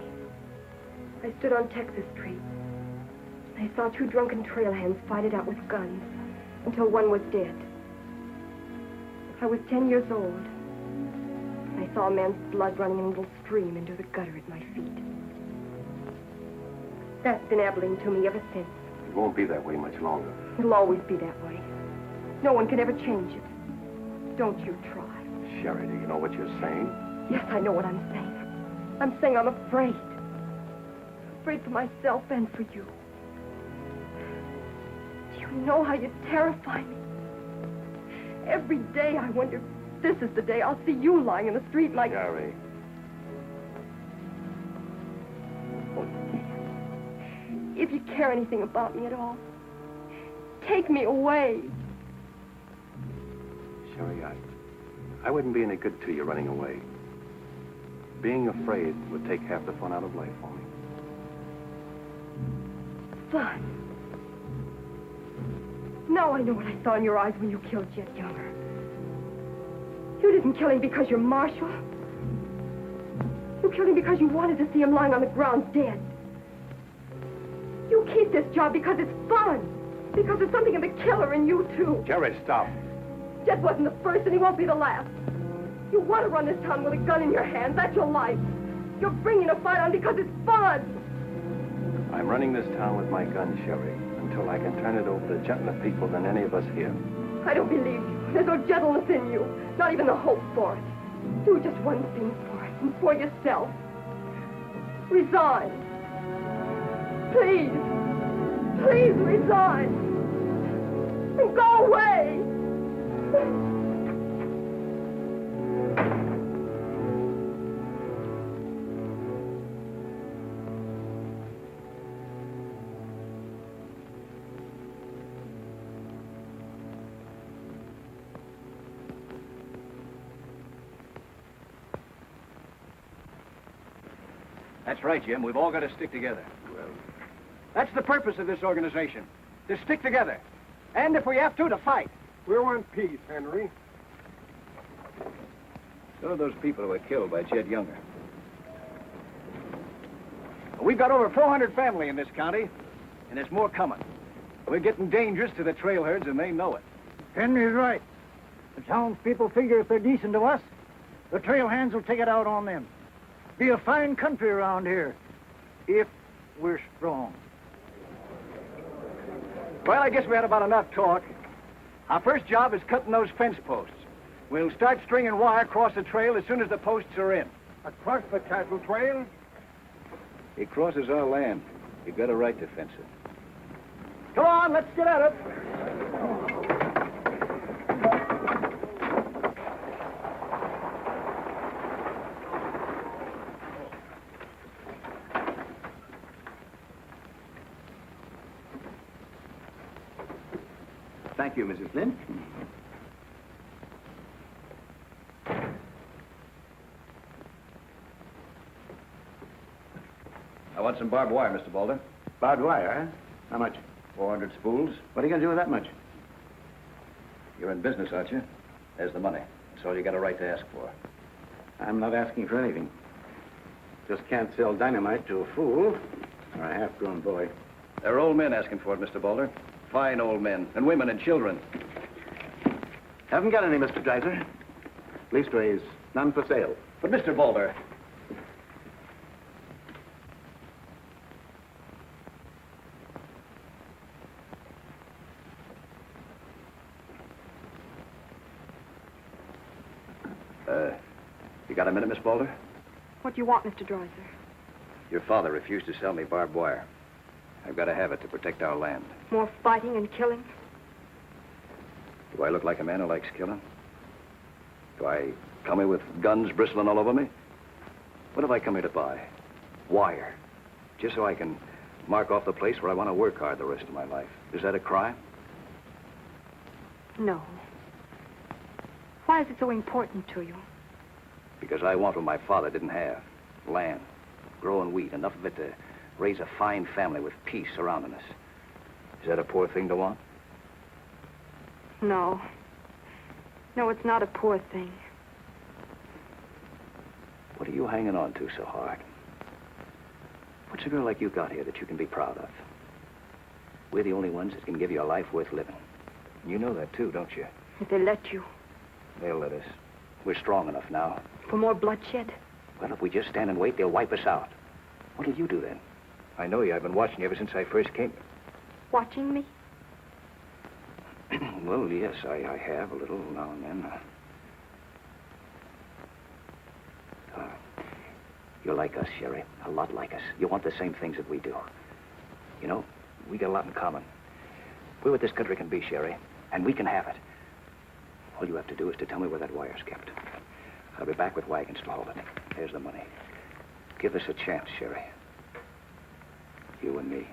I stood on Texas Street. I saw 2 drunken trail hands fight it out with guns until one was dead. I was 10 years old. I saw a man's blood running in a little stream into the gutter at my feet. That's been Abilene to me ever since. It won't be that way much longer. It'll always be that way. No one can ever change it. Don't you try. Sherry, do you know what you're saying? Yes, I know what I'm saying. I'm saying I'm afraid. Afraid for myself and for you. Do you know how you terrify me? Every day I wonder if this is the day I'll see you lying in the street like... Sherry. If you care anything about me at all, take me away. Sherry, I wouldn't be any good to you running away. Being afraid would take half the fun out of life for me. Fun. Now I know what I saw in your eyes when you killed Jet Younger. You didn't kill him because you're Marshal. You killed him because you wanted to see him lying on the ground dead. You keep this job because it's fun. Because there's something in the killer in you, too. Jerry, stop. Jet wasn't the first, and he won't be the last. You want to run this town with a gun in your hand. That's your life. You're bringing a fight on because it's fun. I'm running this town with my gun, Sherry, until I can turn it over to gentler people than any of us here. I don't believe you. There's no gentleness in you. Not even the hope for it. Do just one thing for it, and for yourself. Resign. Please. Please resign. And go away. That's right, Jim. We've all got to stick together. Well, that's the purpose of this organization. To stick together. And if we have to fight. We want peace, Henry. So are those people who were killed by Jed Younger. We've got over 400 family in this county, and there's more coming. We're getting dangerous to the trailherds, and they know it. Henry's right. The townspeople figure if they're decent to us, the trail hands will take it out on them. Be a fine country around here, if we're strong. Well, I guess we had about enough talk. Our first job is cutting those fence posts. We'll start stringing wire across the trail as soon as the posts are in. Across the cattle trail? It crosses our land. You've got a right to fence it. Come on, let's get at it. Thank you, Mrs. Flynn. I want some barbed wire, Mr. Boulder. Barbed wire, huh? How much? 400 spools. What are you going to do with that much? You're in business, aren't you? There's the money. That's all you got a right to ask for. I'm not asking for anything. Just can't sell dynamite to a fool or a half-grown boy. There are old men asking for it, Mr. Boulder. Fine old men, and women and children. Haven't got any, Mr. Dreiser. Leastways, none for sale. But, Mr. Boulder... You got a minute, Miss Boulder? What do you want, Mr. Dreiser? Your father refused to sell me barbed wire. I've got to have it to protect our land. More fighting and killing? Do I look like a man who likes killing? Do I come here with guns bristling all over me? What have I come here to buy? Wire. Just so I can mark off the place where I want to work hard the rest of my life. Is that a crime? No. Why is it so important to you? Because I want what my father didn't have. Land. Growing wheat. Enough of it to raise a fine family with peace surrounding us. Is that a poor thing to want? No. No, it's not a poor thing. What are you hanging on to so hard? What's a girl like you got here that you can be proud of? We're the only ones that can give you a life worth living. You know that, too, don't you? If they let you. They'll let us. We're strong enough now. For more bloodshed? Well, if we just stand and wait, they'll wipe us out. What'll you do then? I know you. I've been watching you ever since I first came. Watching me? Well, yes, I have a little now and then. You're like us, Sherry. A lot like us. You want the same things that we do. You know, we got a lot in common. We're what this country can be, Sherry, and we can have it. All you have to do is to tell me where that wire's kept. I'll be back with wagons to haul it. Here's the money. Give us a chance, Sherry. You and me.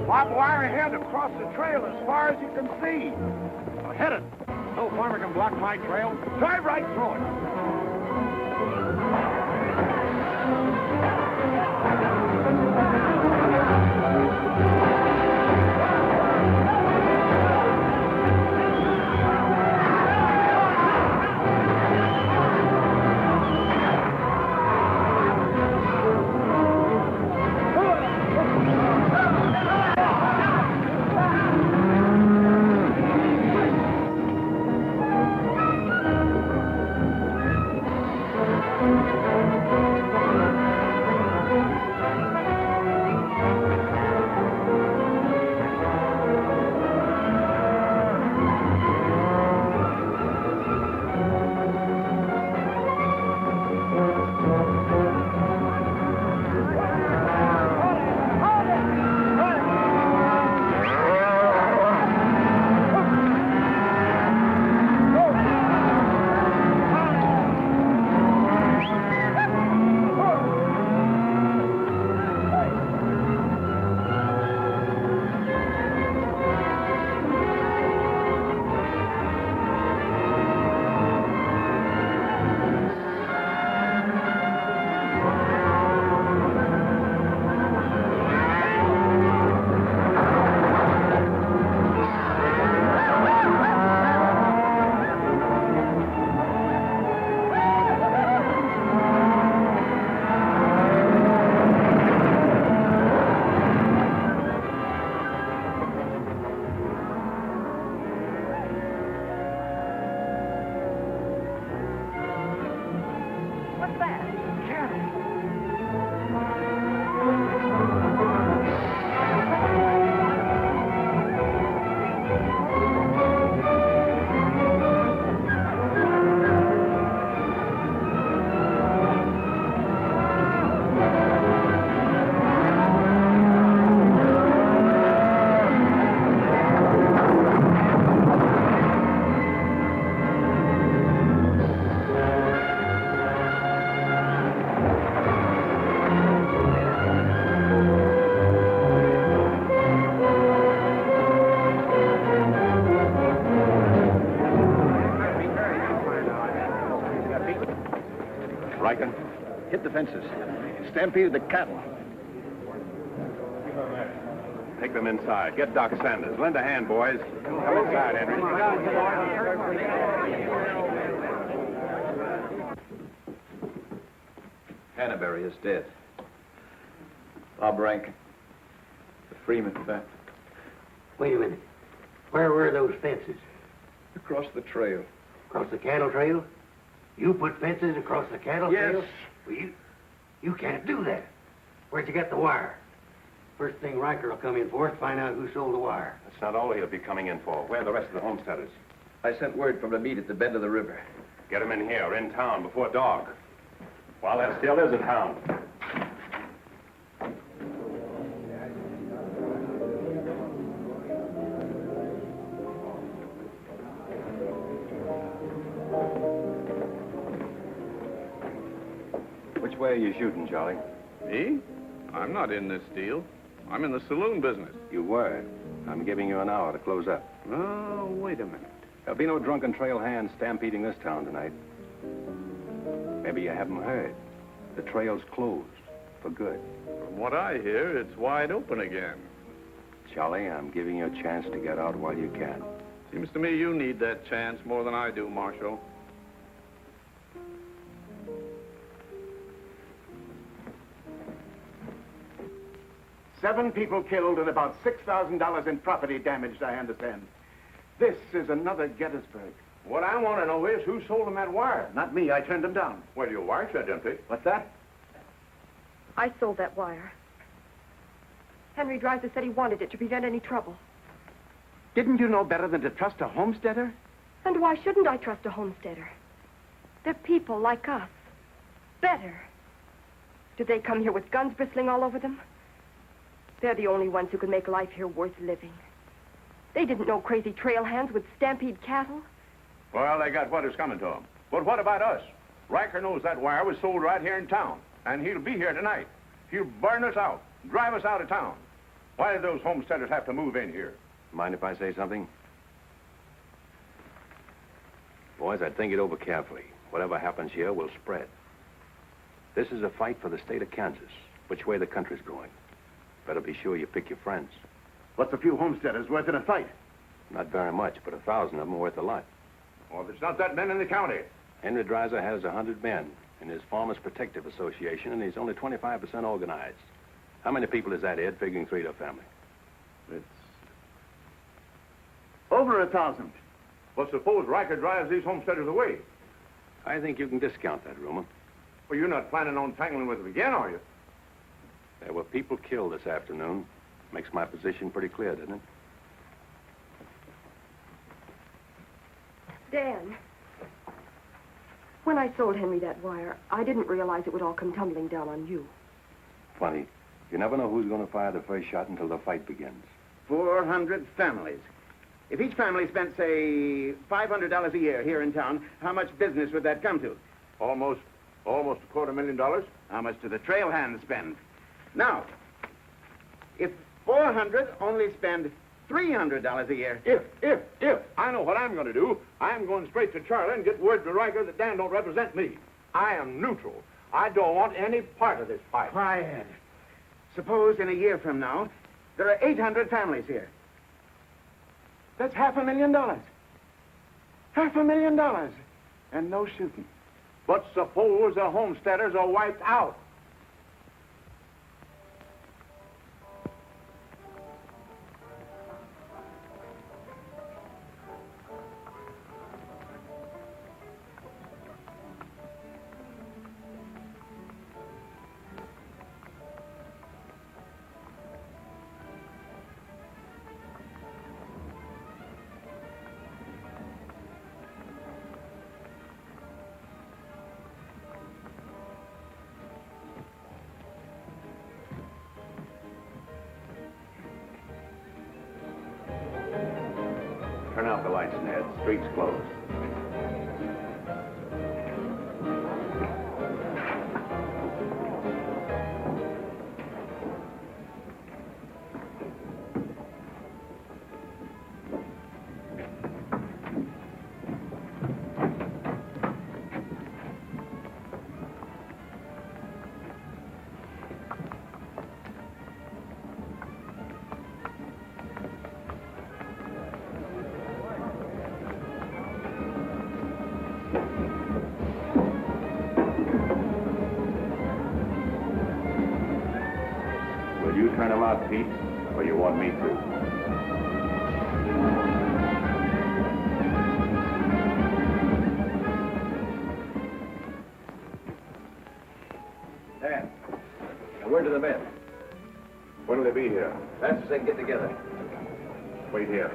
Barbed wire ahead across the trail as far as you can see. Hit it. No farmer can block my trail. Drive right through it. hit the fences. Stampeded the cattle. Take them inside. Get Doc Sanders. Lend a hand, boys. Come inside, Henry. Hannaberry is dead. Bob Rankin. The Freeman fact. Wait a minute. Where were those fences? Across the trail. Across the cattle trail? You put fences across the cattle trail? Yes. Well, you can't do that. Where'd you get the wire? First thing Riker will come in for is find out who sold the wire. That's not all he'll be coming in for. Where are the rest of the homesteaders? I sent word from the meet at the bend of the river. Get them in here, in town, before dark. While there still is a town. Which way are you shooting, Charlie? Me? I'm not in this deal. I'm in the saloon business. You were. I'm giving you an hour to close up. Oh, wait a minute. There'll be no drunken trail hands stampeding this town tonight. Maybe you haven't heard. The trail's closed for good. From what I hear, it's wide open again. Charlie, I'm giving you a chance to get out while you can. Seems to me you need that chance more than I do, Marshal. Seven people killed and about $6,000 in property damaged, I understand. This is another Gettysburg. What I want to know is who sold them that wire. Not me, I turned them down. Well, your wire shed empty. What's that? I sold that wire. Henry Dreiser said he wanted it to prevent any trouble. Didn't you know better than to trust a homesteader? And why shouldn't I trust a homesteader? They're people like us. Better. Do they come here with guns bristling all over them? They're the only ones who can make life here worth living. They didn't know crazy trail hands would stampede cattle. Well, they got what is coming to them. But what about us? Riker knows that wire was sold right here in town, and he'll be here tonight. He'll burn us out, drive us out of town. Why did those homesteaders have to move in here? Mind if I say something? Boys, I'd think it over carefully. Whatever happens here will spread. This is a fight for the state of Kansas, which way the country's going. Better be sure you pick your friends. What's a few homesteaders worth in a fight? Not very much, but 1,000 of them are worth a lot. Well, there's not that many in the county. Henry Dreiser has 100 men in his Farmers Protective Association, and he's only 25% organized. How many people is that, Ed, figuring 3 to a family? It's over 1,000. Well, suppose Riker drives these homesteaders away. I think you can discount that rumor. Well, you're not planning on tangling with them again, are you? There were people killed this afternoon. Makes my position pretty clear, doesn't it? Dan, when I sold Henry that wire, I didn't realize it would all come tumbling down on you. Funny. You never know who's going to fire the first shot until the fight begins. 400 families. If each family spent, say, $500 a year here in town, how much business would that come to? Almost $250,000. How much do the trail hands spend? Now, if 400 only spend $300 a year. If. I know what I'm going to do. I'm going straight to Charlie and get word to Riker that Dan don't represent me. I am neutral. I don't want any part of this fight. Quiet. Suppose in a year from now, there are 800 families here. That's $500,000. $500,000. And no shooting. But suppose the homesteaders are wiped out. Turn out the lights, Ned. Street's closed. out, Pete, or you want me to? Dan, a word to the men. When'll they be here? That's as they can get together. Wait here.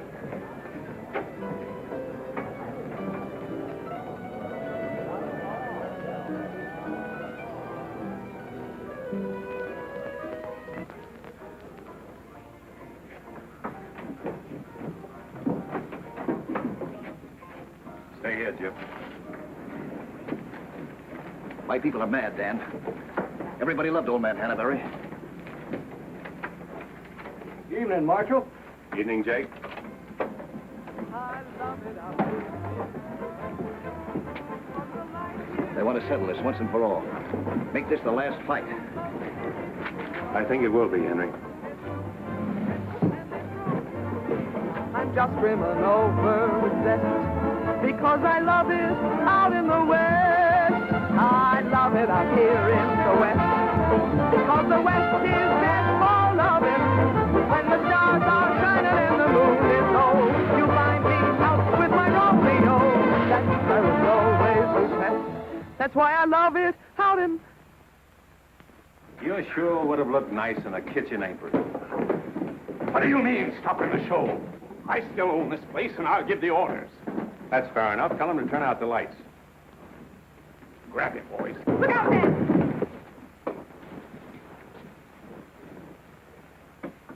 Stay here, Jim. My people are mad, Dan. Everybody loved old man Hannaberry. Evening, Marshal. Evening, Jake. They want to settle this once and for all. Make this the last fight. I think it will be, Henry. I'm just brimming over with zest because I love it out in the west. I love it out here in the west because the west is best for loving. When the stars are shining and the moon is low, you find me out with my Romeo. That's where it's always best. That's why I love it out in... You sure would have looked nice in a kitchen apron. What do you mean, stopping the show? I still own this place, and I'll give the orders. That's fair enough. Tell them to turn out the lights. Grab it, boys. Look out, man!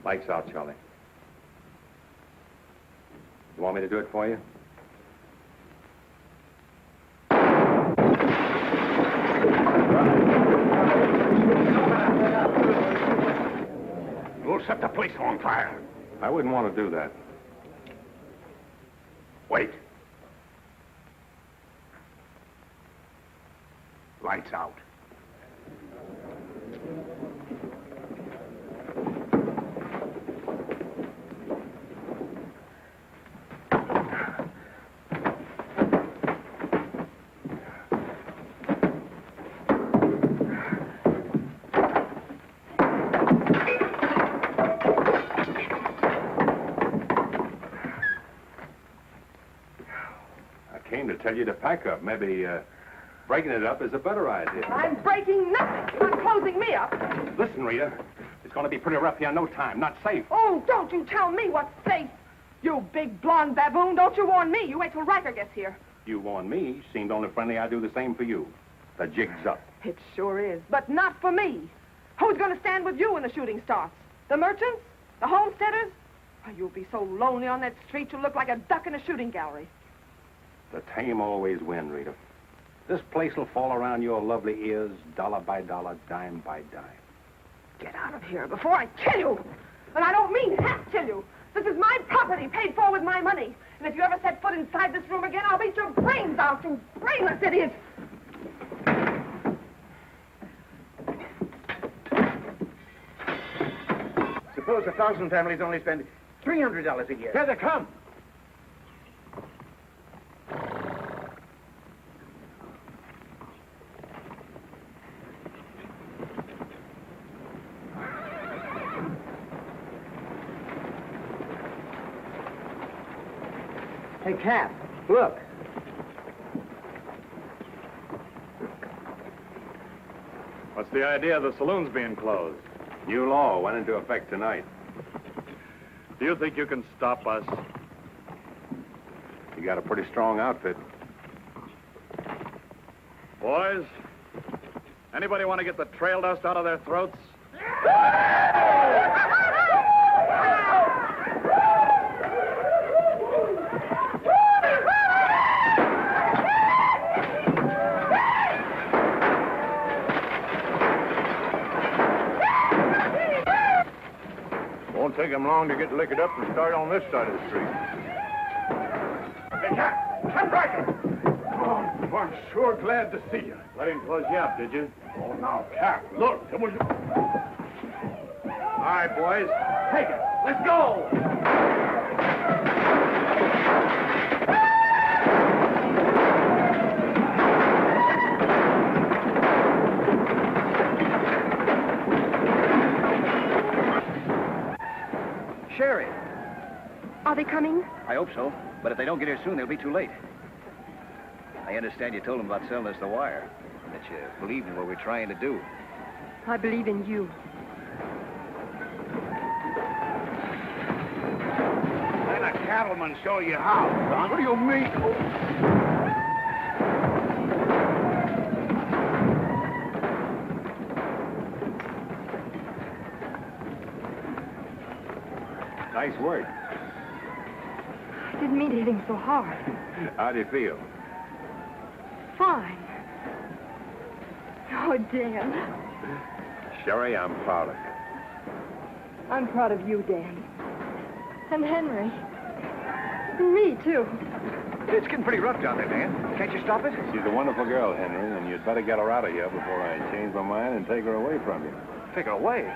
Lights out, Charlie. You want me to do it for you? We'll set the place on fire. I wouldn't want to do that. Wait. Lights out. Tell you to pack up. Maybe breaking it up is a better idea. I'm breaking nothing. You're not closing me up. Listen, Rita, it's going to be pretty rough here in no time. Not safe. Oh, don't you tell me what's safe. You big blonde baboon, don't you warn me. You wait till Riker gets here. You warn me. Seemed only friendly I'd do the same for you. The jig's up. It sure is, but not for me. Who's going to stand with you when the shooting starts? The merchants? The homesteaders? Oh, you'll be so lonely on that street you'll look like a duck in a shooting gallery. The tame always win, Rita. This place will fall around your lovely ears, dollar by dollar, dime by dime. Get out of here before I kill you. And I don't mean half kill you. This is my property, paid for with my money. And if you ever set foot inside this room again, I'll beat your brains out, you brainless idiot. Suppose 1,000 families only spend $300 a year. Here they come. Hey, Cap, look. What's the idea of the saloons being closed? New law went into effect tonight. Do you think you can stop us? You got a pretty strong outfit. Boys, anybody want to get the trail dust out of their throats? Won't take them long to get liquored up and start on this side of the street. Hey, Cap Riker! Oh, I'm sure glad to see you. Let him close you up, did you? Oh, now, Cap, look, it was... All right, boys, take it. Let's go! soon? I hope so. But if they don't get here soon, they'll be too late. I understand you told them about selling us the wire. And that you believe in what we're trying to do. I believe in you. Let a cattleman show you how, son. What do you mean? Nice work. I didn't mean to hit him so hard. How do you feel? Fine. Oh, Dan. Sherry, I'm proud of you. I'm proud of you, Dan. And Henry. And me, too. It's getting pretty rough down there, Dan. Can't you stop it? She's a wonderful girl, Henry, and you'd better get her out of here before I change my mind and take her away from you. Take her away?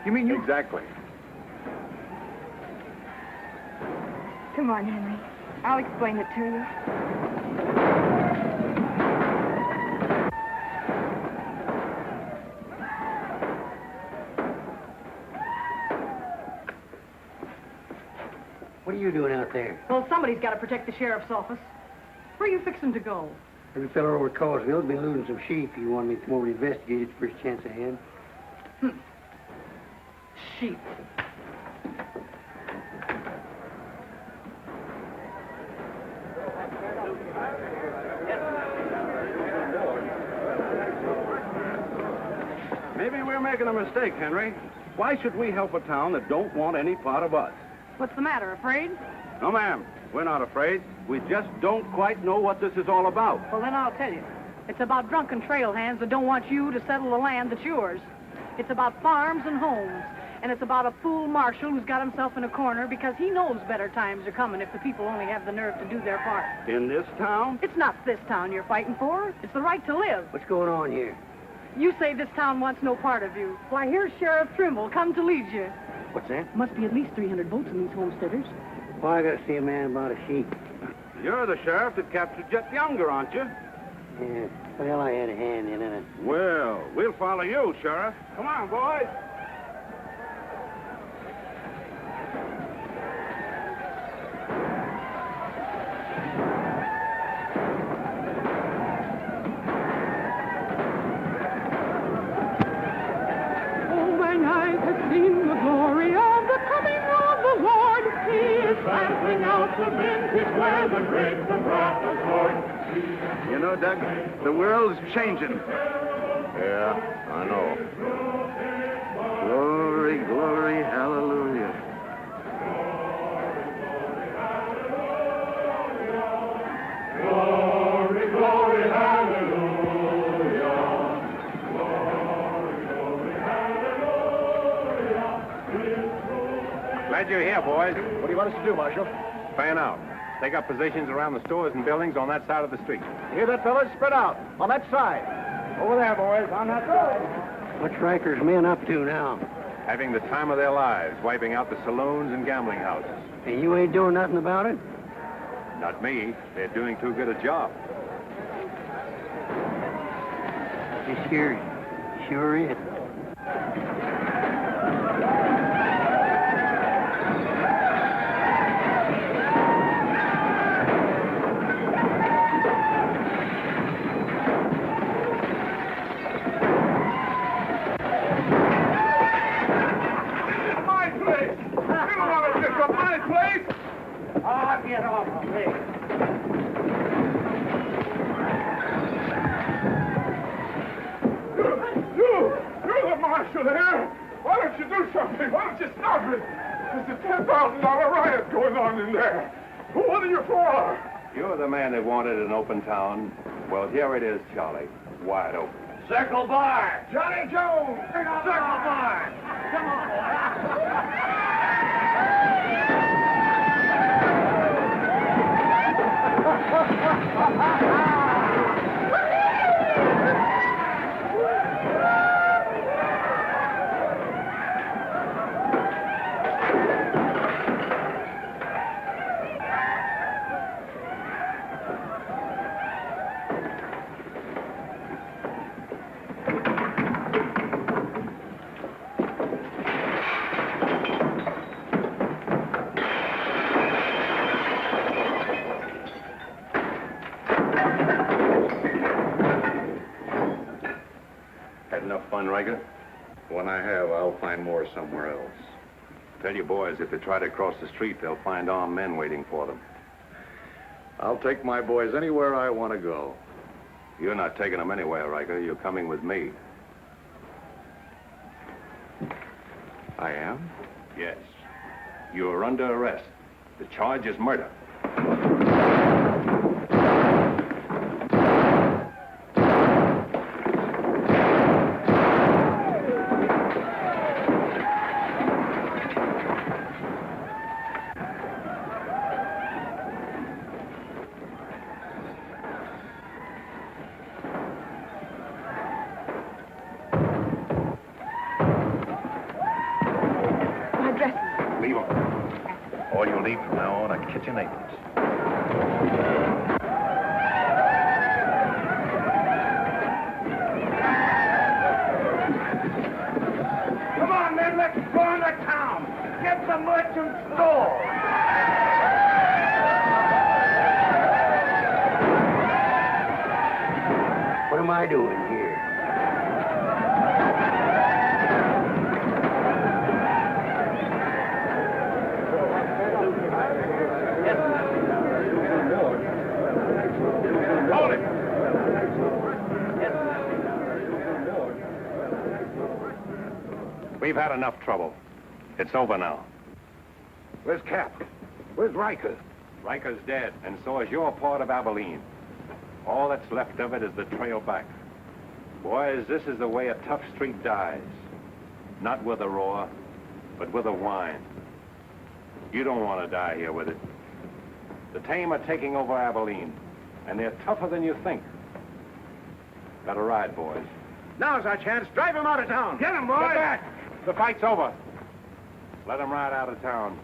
You mean you... Exactly. Come on, Henry. I'll explain it to you. What are you doing out there? Well, somebody's got to protect the sheriff's office. Where are you fixing to go? Every fellow over at Causeville's been losing some sheep. You want me to come over and investigate it the first chance I had? Sheep. Maybe we're making a mistake, Henry. Why should we help a town that don't want any part of us? What's the matter, afraid? No, ma'am. We're not afraid. We just don't quite know what this is all about. Well, then I'll tell you. It's about drunken trail hands that don't want you to settle the land that's yours. It's about farms and homes. And it's about a fool marshal who's got himself in a corner because he knows better times are coming if the people only have the nerve to do their part. In this town? It's not this town you're fighting for. It's the right to live. What's going on here? You say this town wants no part of you. Why, here's Sheriff Trimble come to lead you. What's that? Must be at least 300 votes in these homesteaders. Well, I gotta see a man about a sheep. You're the sheriff that captured Jet Younger, aren't you? Yeah. Well, I had a hand in it. Well, we'll follow you, Sheriff. Come on, boys. You know, Doug, the world's changing. Yeah, I know. Glory, glory, hallelujah. Glory, glory, hallelujah. Glory, glory, hallelujah. Glad you're here, boys. What do you want us to do, Marshal? Fan out. Take up positions around the stores and buildings on that side of the street. Hear that, fellas? Spread out. On that side. Over there, boys. On that side. What's Riker's men up to now? Having the time of their lives, wiping out the saloons and gambling houses. And you ain't doing nothing about it? Not me. They're doing too good a job. This here sure is. Get off of me. You're the marshal there. Why don't you do something? Why don't you stop it? There's a $10,000 riot going on in there. What are you for? You're the man that wanted an open town. Well, here it is, Charlie. Wide open. Circle Bar. Johnny Jones. Circle Bar. Come on, coming, Riker? When I have, I'll find more somewhere else. Tell your boys if they try to cross the street, they'll find armed men waiting for them. I'll take my boys anywhere I want to go. You're not taking them anywhere, Riker. You're coming with me. I am? Yes. You're under arrest. The charge is murder. Leave them. All you'll need from now on are kitchen aprons. Come on, men, let's go into town. Get the merchant store. What am I doing here? Hold it! We've had enough trouble. It's over now. Where's Cap? Where's Riker? Riker's dead, and so is your part of Abilene. All that's left of it is the trail back. Boys, this is the way a tough street dies. Not with a roar, but with a whine. You don't want to die here with it. The tame are taking over Abilene, and they're tougher than you think. Got a ride, boys. Now's our chance. Drive him out of town. Get him, boys. Get back! The fight's over. Let him ride out of town.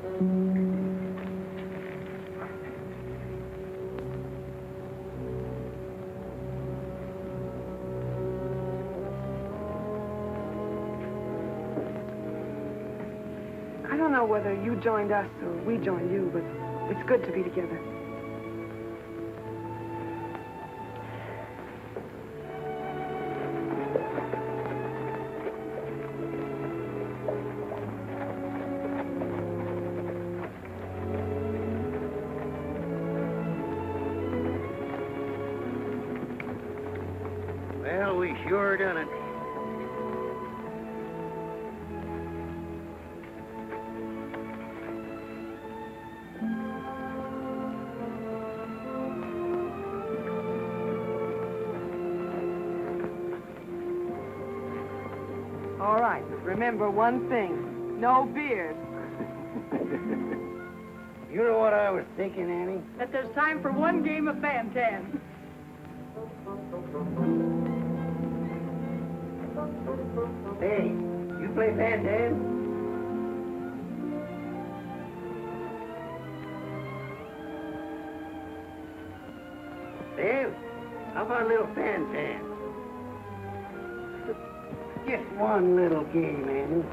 I don't know whether you joined us or we joined you, but it's good to be together. Well, we sure done it. All right, but remember one thing. No beers. You know what I was thinking, Annie? That there's time for one game of Fan-Tan. Hey, you play Fan-Tan? Well, how about a little Fan-Tan? Just one little game, Annie.